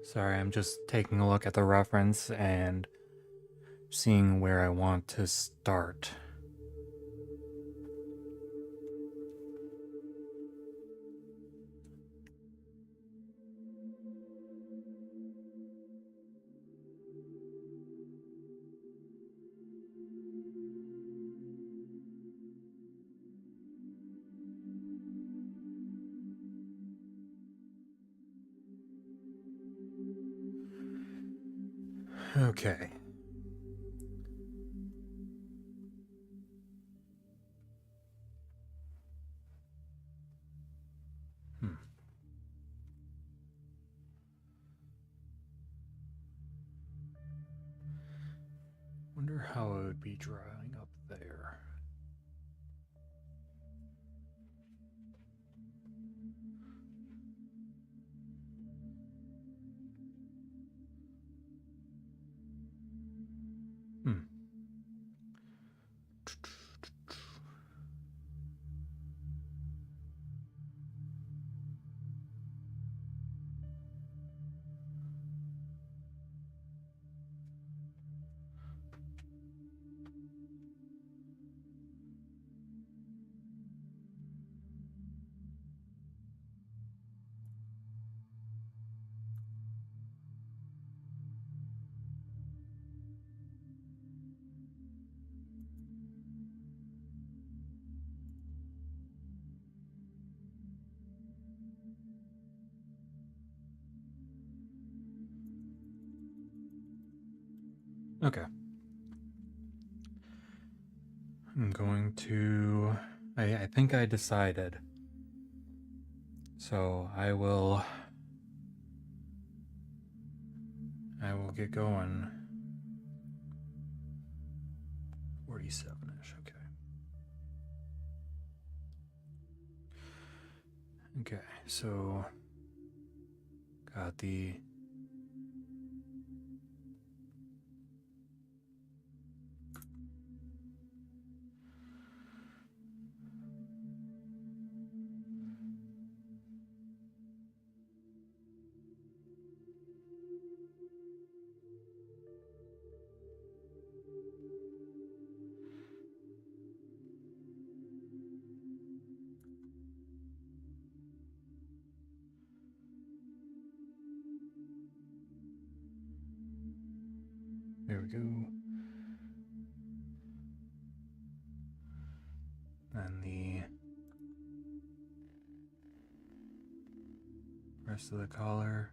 Sorry, I'm just taking a look at the reference and seeing where I want to start. Okay. Wonder how it would be drawing up there. Okay. I'm going to... I think I decided. So I will get going. 47-ish, okay. Okay, so got the... There we go. And the rest of the collar.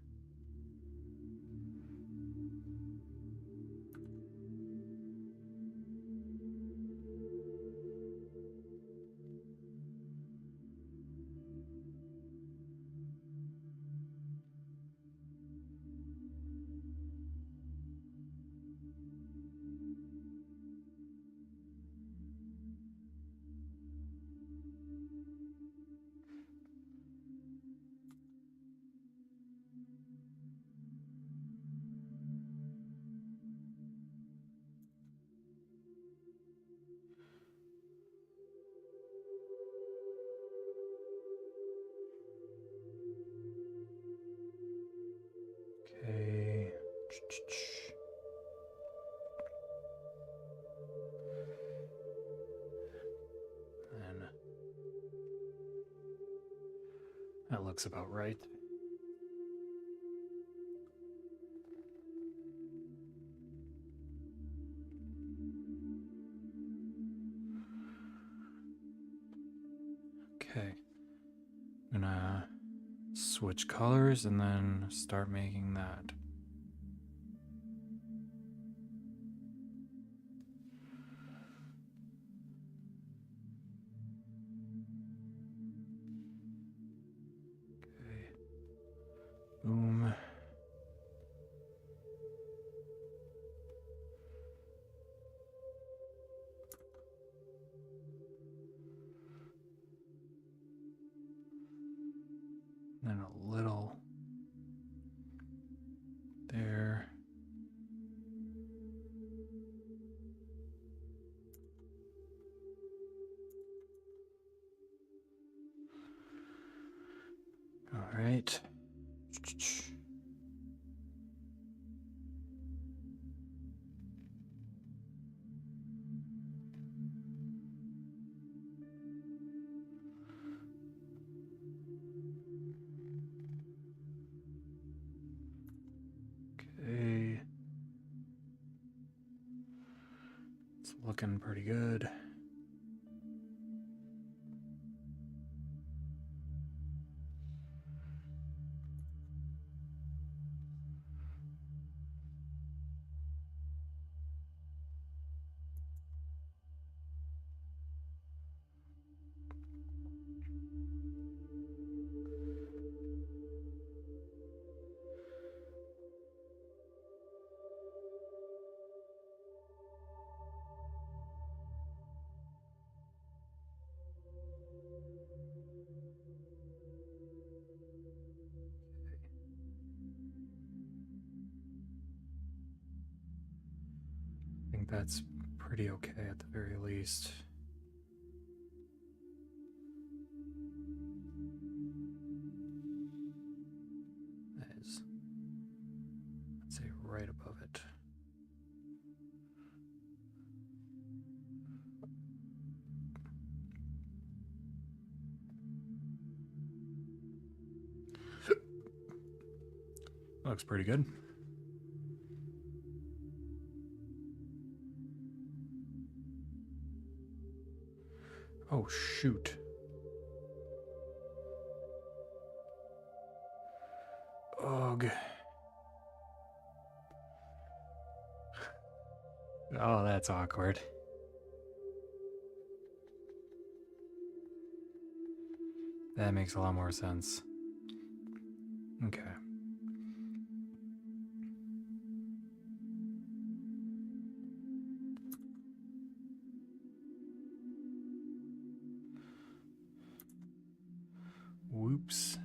And that looks about right. Okay. I'm gonna switch colors and then start making that. Okay. Boom. And a little there. All right. Okay. It's looking pretty good. I think that's pretty okay at the very least. That is, I'd say, right above it. Looks pretty good. Oh, shoot. Ugh. Oh, that's awkward. That makes a lot more sense. Okay. Whoops.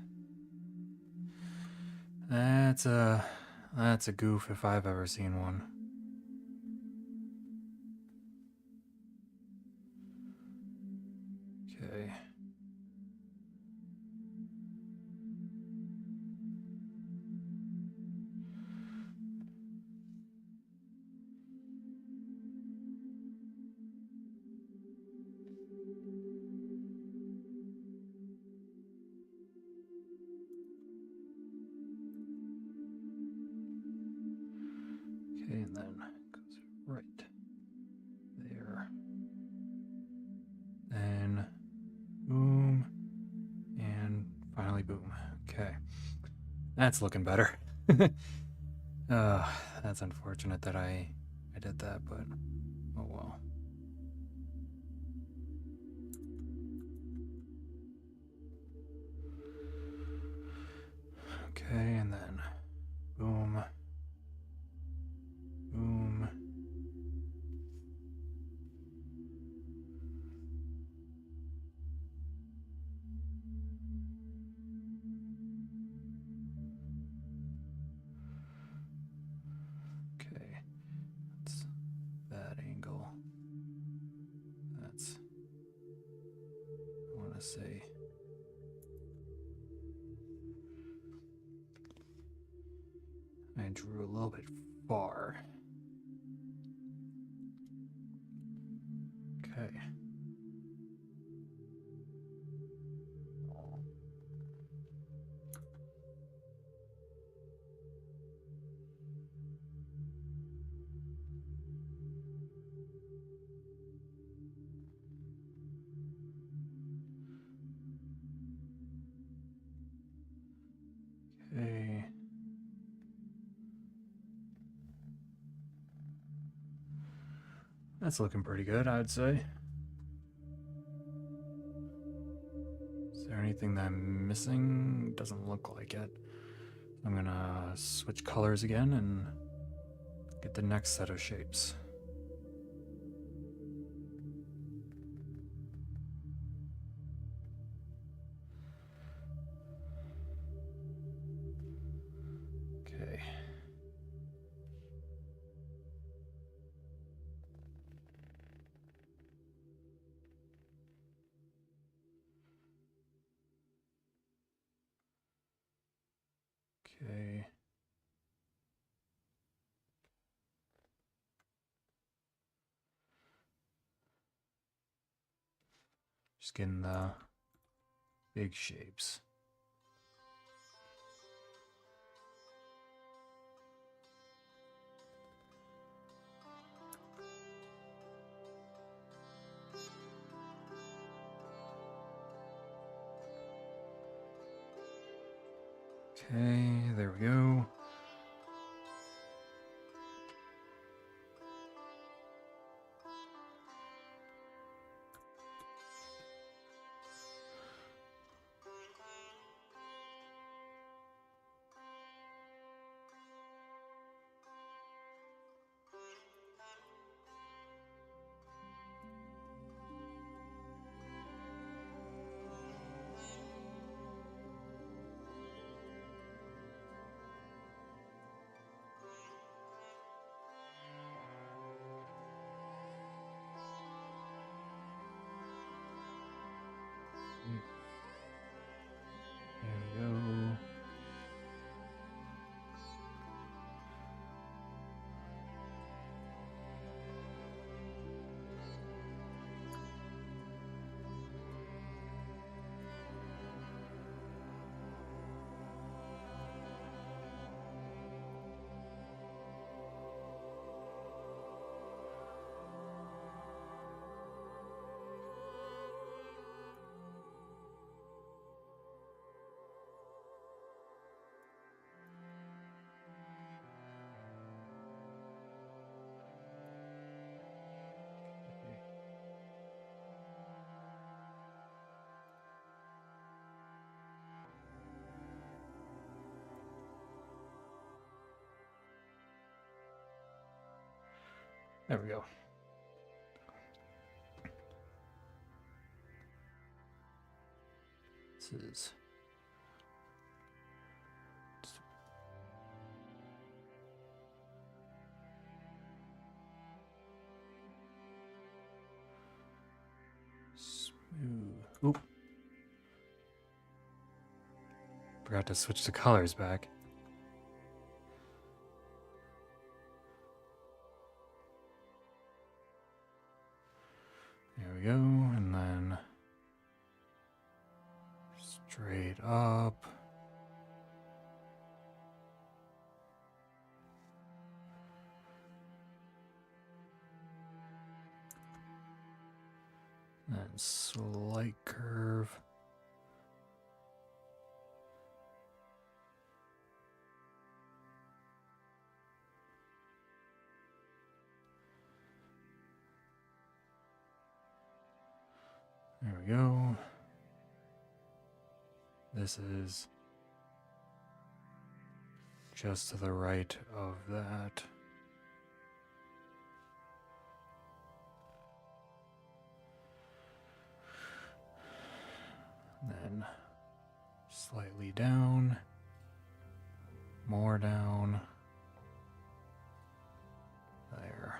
That's a goof if I've ever seen one. Okay. Okay, and then goes right there. Then boom, and finally boom. Okay, that's looking better. That's unfortunate that I did that, but oh well. Okay, and then boom, boom. Okay, that's that angle. That's, I want to say, I drew a little bit far. Okay. Okay. That's looking pretty good, I'd say. Is there anything that I'm missing? Doesn't look like it. I'm gonna switch colors again and get the next set of shapes. Okay. Okay. Just getting the big shapes. Okay, there we go. There we go. There we go. This is smooth. Oop. Forgot to switch the colors back. There we go, and then straight up. Then slight curve. There we go. This is just to the right of that. Then slightly down, more down, there.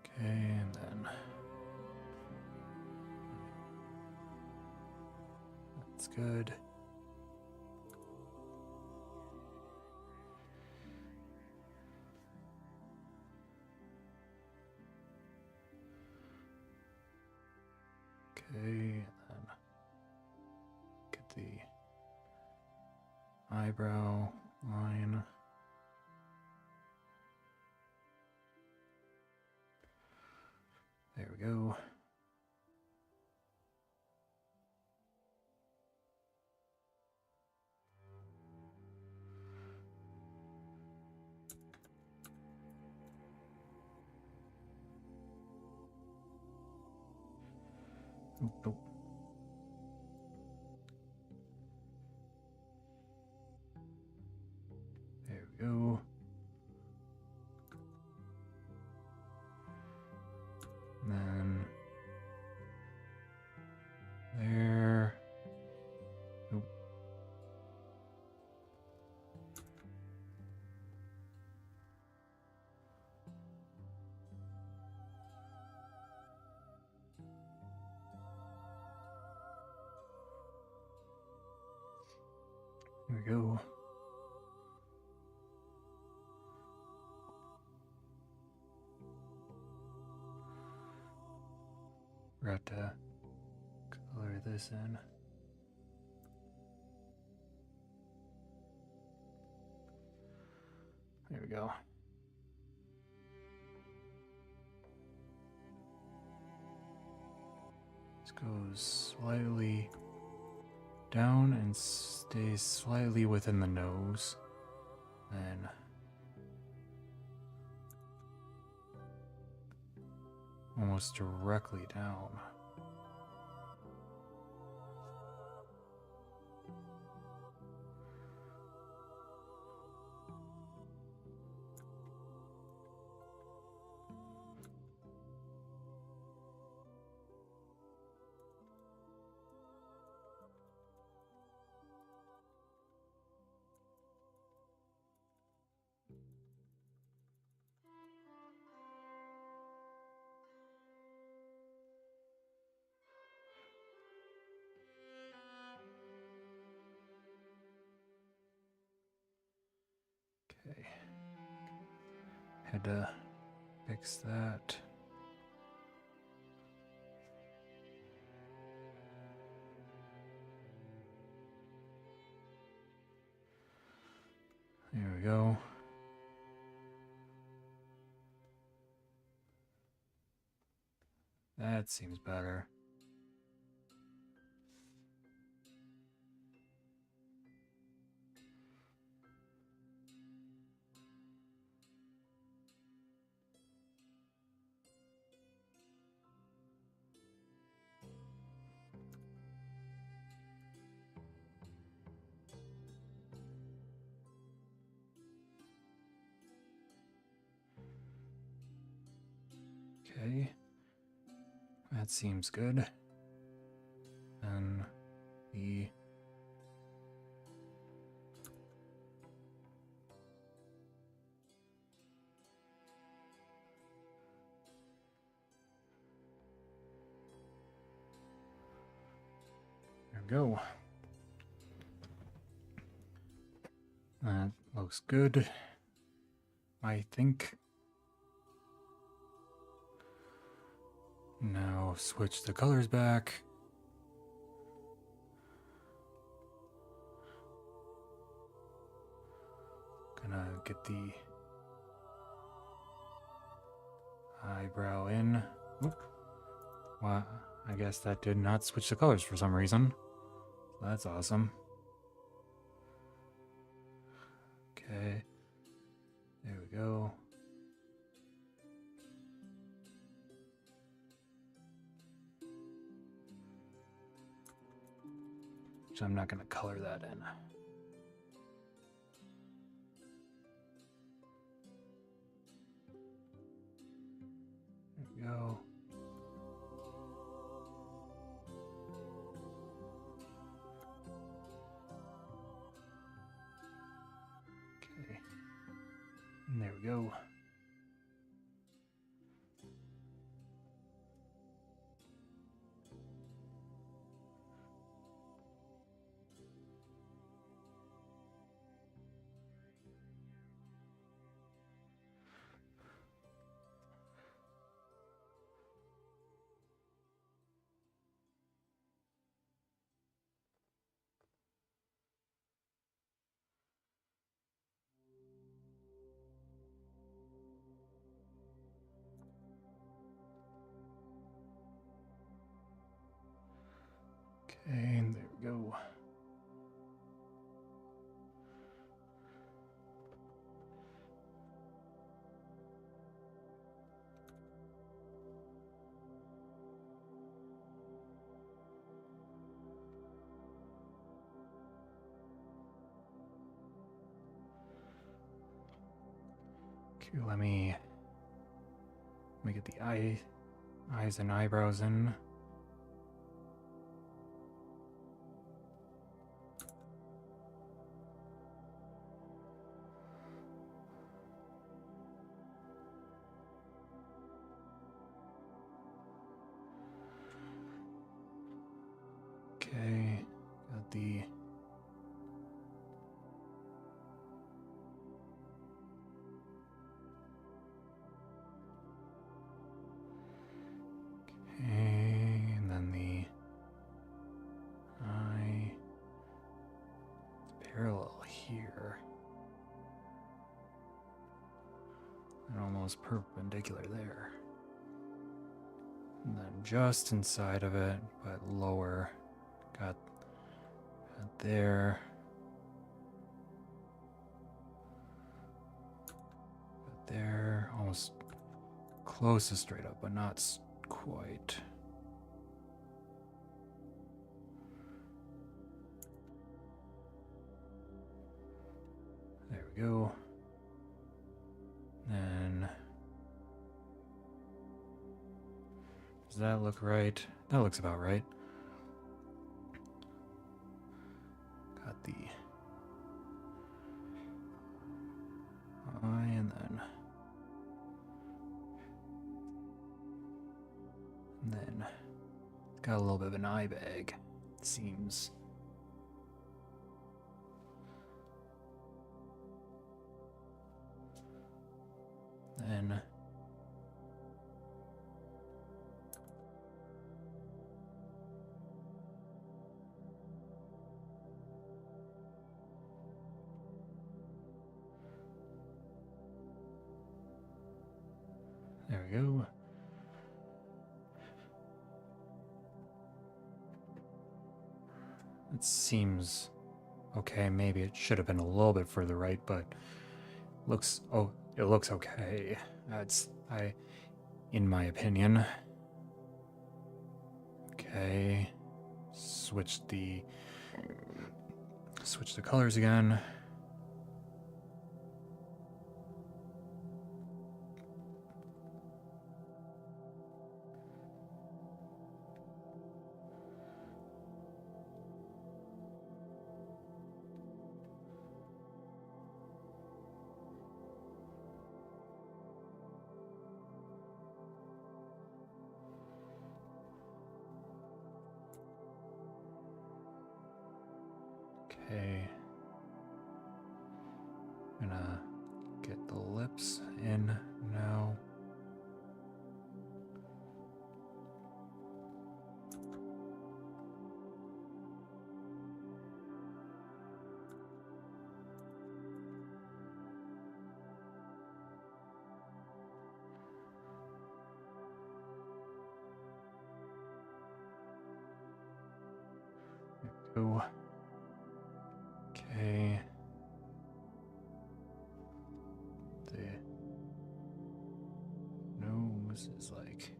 Okay, and then That's good. Okay, then get the eyebrow line. There we go. Nope. There we go. And then there. Nope. There we go. Forgot to color this in. There we go. This goes slightly down and stays slightly within the nose. Then almost directly down. Okay. Had to fix that. There we go. That seems better. Okay, that seems good. And the there we go. That looks good, I think. Now switch the colors back. Gonna get the eyebrow in. Oop. Well, I guess that did not switch the colors for some reason. That's awesome. Okay. There we go. So I'm not going to color that in. There we go. Okay. And there we go. Okay, and there we go. Okay, let me get the eyes and eyebrows in. Okay, got the and then the eye parallel here. And almost perpendicular there. And then just inside of it, but lower. Got there. Got there. Almost close to straight up, but not quite. There we go. And does that look right? That looks about right. Got the eye and then got a little bit of an eye bag, it seems. Then there we go. It seems okay. Maybe it should have been a little bit further right, but it looks okay. In my opinion. Okay, switch the colors again. Okay, I'm gonna get the lips in now. There we go. Okay. The nose is like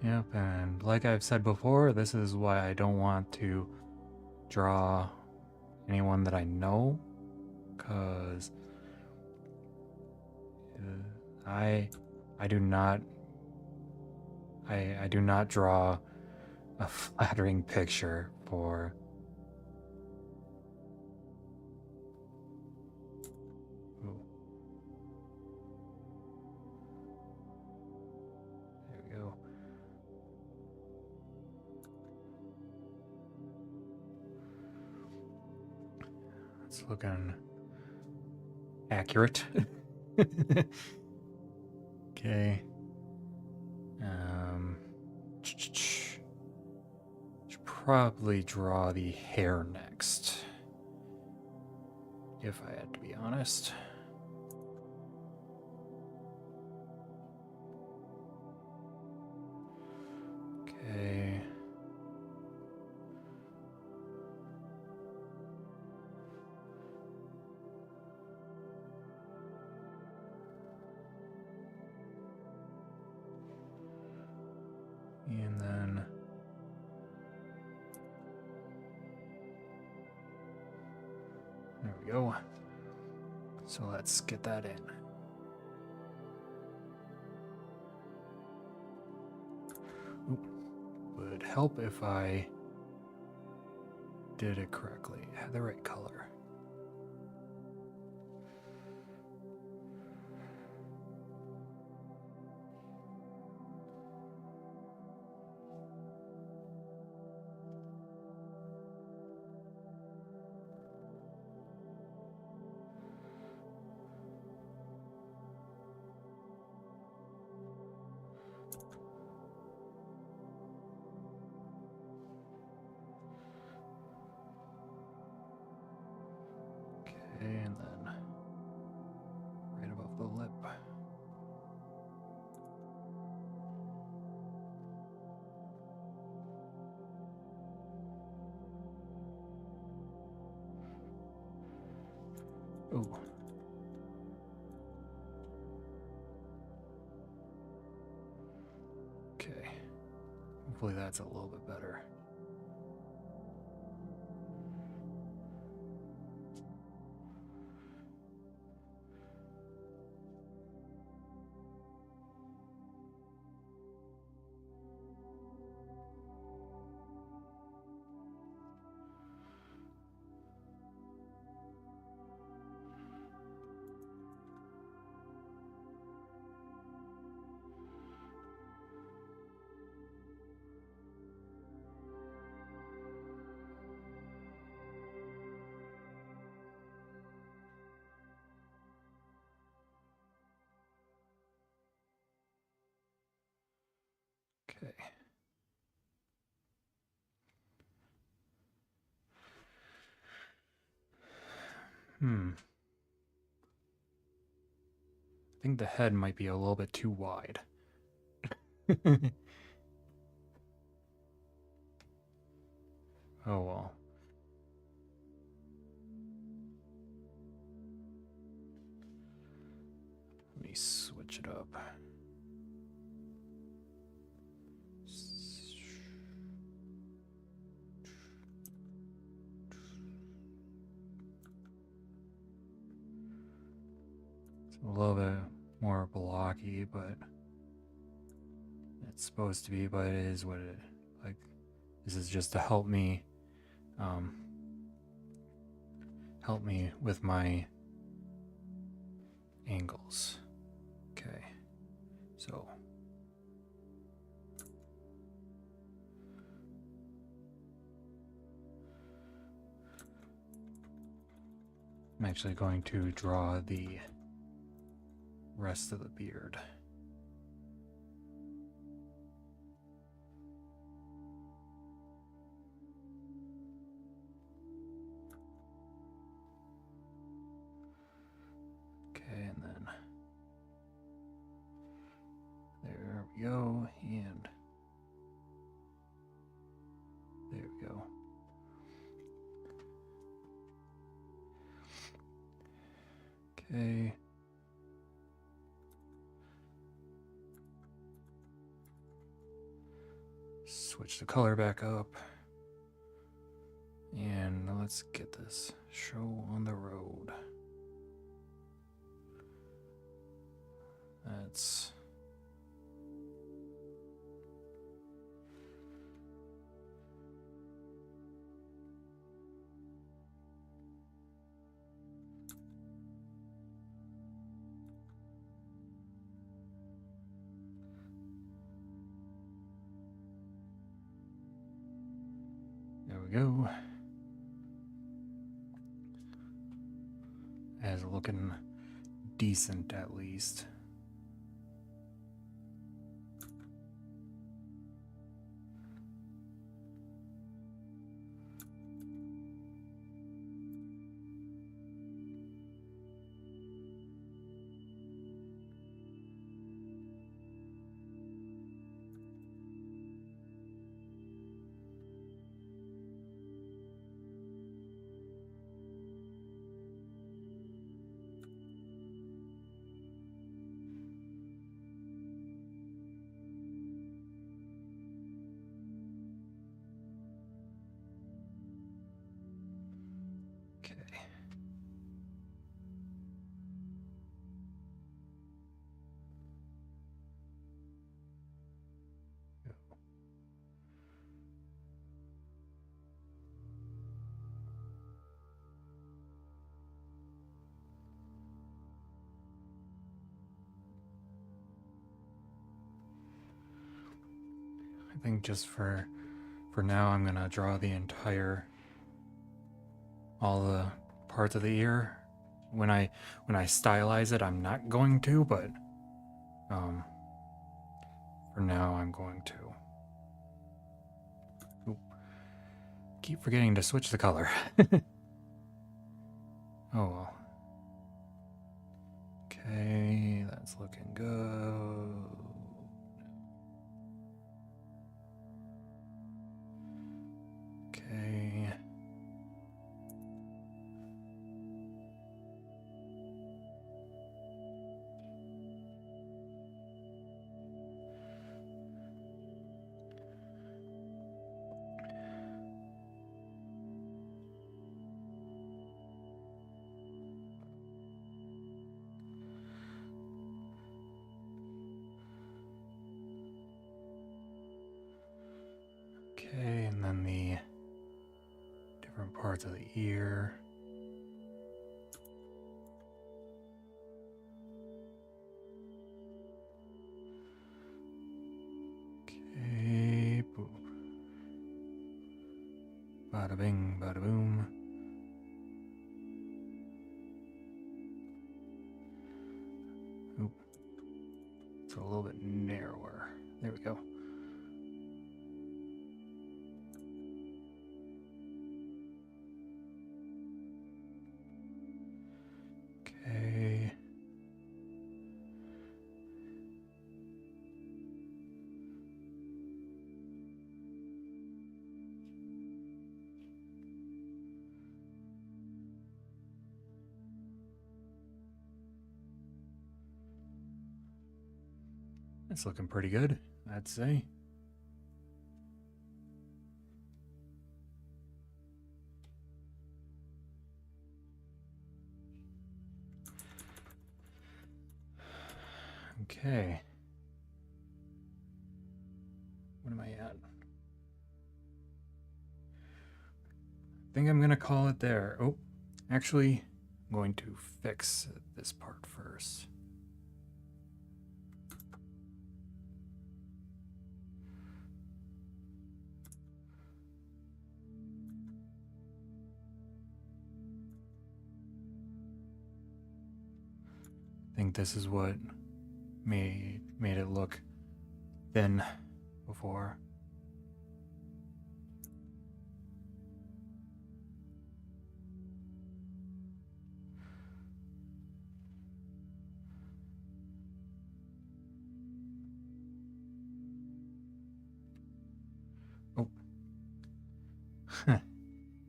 yep, and like I've said before, this is why I don't want to draw anyone that I know, because I do not draw a flattering picture for there we go. It's looking accurate. Okay. Should probably draw the hair next, if I had to be honest. Okay. And then there we go. So let's get that in. Ooh. Would help if I did it correctly, had the right color. Okay, and then right above the lip. Oh. Okay. Hopefully that's a little bit better. Okay. I think the head might be a little bit too wide. Oh well. Let me switch it up. It's a little bit more blocky, but it's supposed to be, but it is what it like. This is just to help me with my angles. Okay, so I'm actually going to draw the rest of the beard. Okay, and then there we go, and there we go. Okay. Switch the color back up. And let's get this show on the road. That's there we go. As looking decent at least. I think just for now, I'm gonna draw the all the parts of the ear. When I stylize it, I'm not going to, but for now, I'm going to. Oop. Keep forgetting to switch the color. Oh well. Okay, that's looking good. Okay. Okay, and then the different parts of the ear. Okay, boom. Bada bing, bada boom. Oop. It's a little bit narrower. There we go. Okay. It's looking pretty good, I'd say. Okay. What am I at? I think I'm gonna call it there. Oh, actually, I'm going to fix this part first. I think this is what made it look thin before. Oh.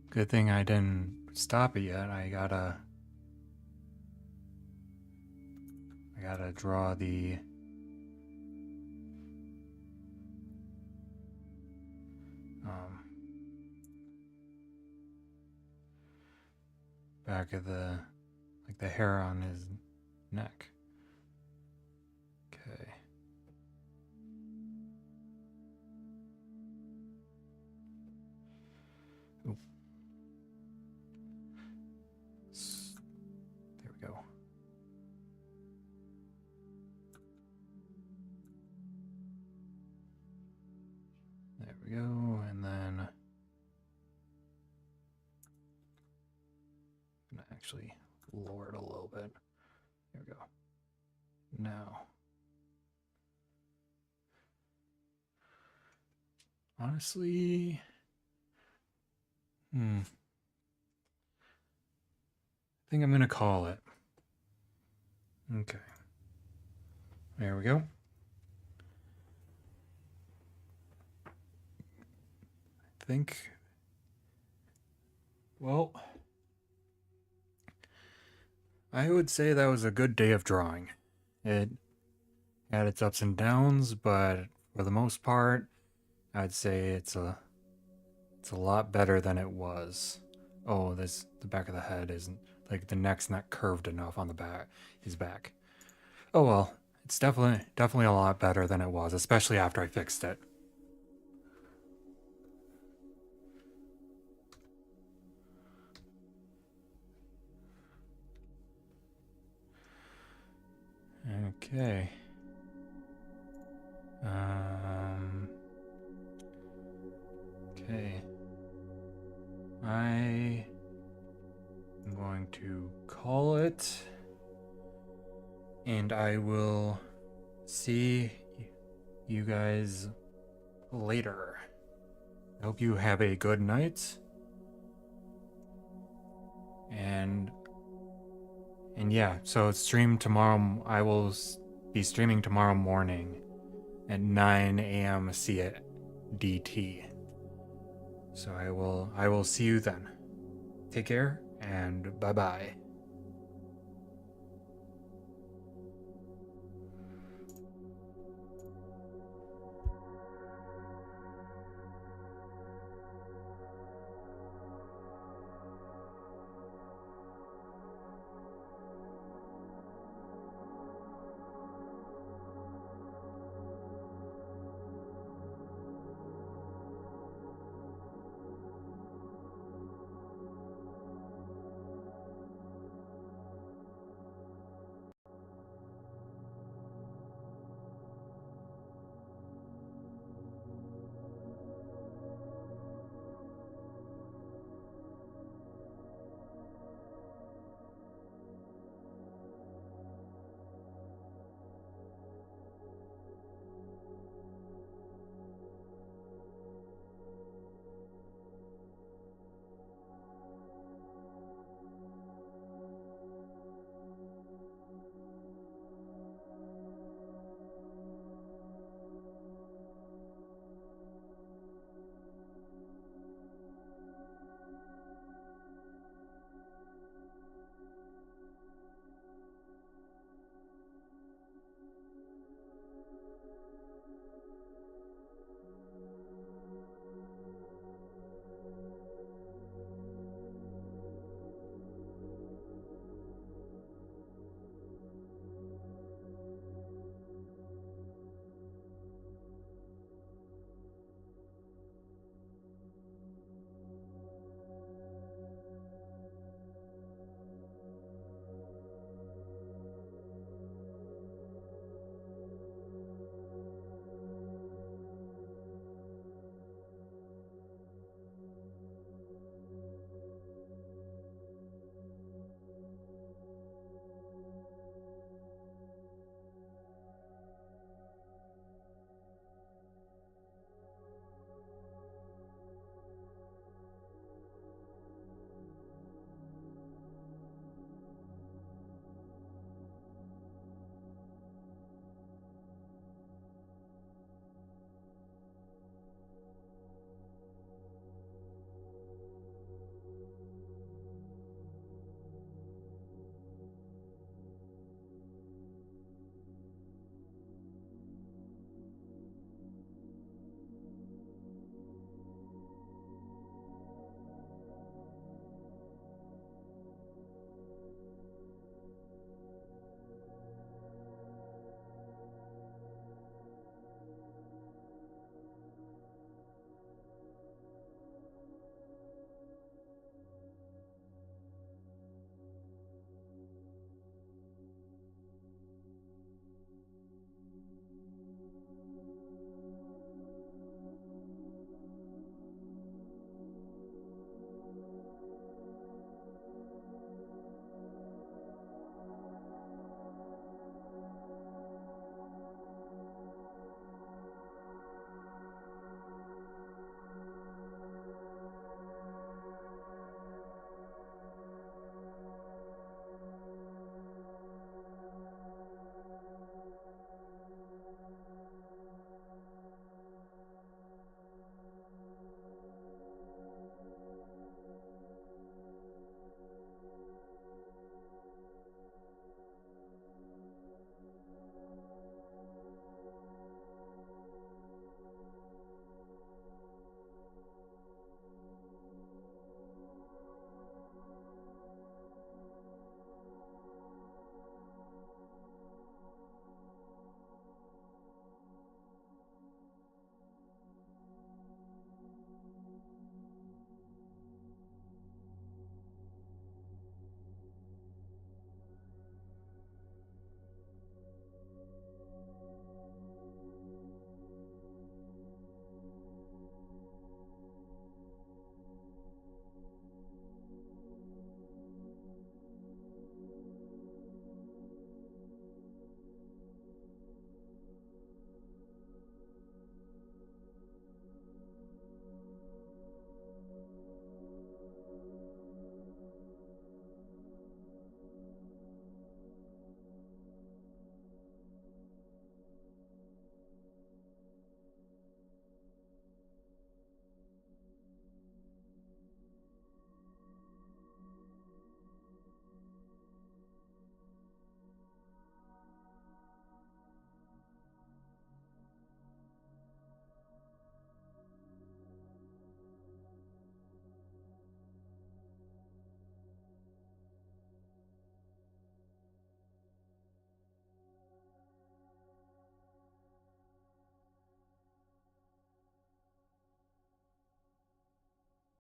Good thing I didn't stop it yet. I gotta draw the back of the hair on his neck. Okay. Oop. There we go. There we go, and then I'm gonna actually lower it a little bit. There we go. Now, honestly, I think I'm gonna call it. Okay. There we go. I think, well, I would say that was a good day of drawing. It had its ups and downs, but for the most part, I'd say it's a lot better than it was. Oh, the back of the head isn't, like, the neck's not curved enough on the back, his back. Oh well, it's definitely a lot better than it was, especially after I fixed it. Okay. it. And I will see you guys later. I hope you have a good night. And yeah, so stream tomorrow. I will be streaming tomorrow morning at 9 a.m. CDT. So I will see you then. Take care and bye-bye.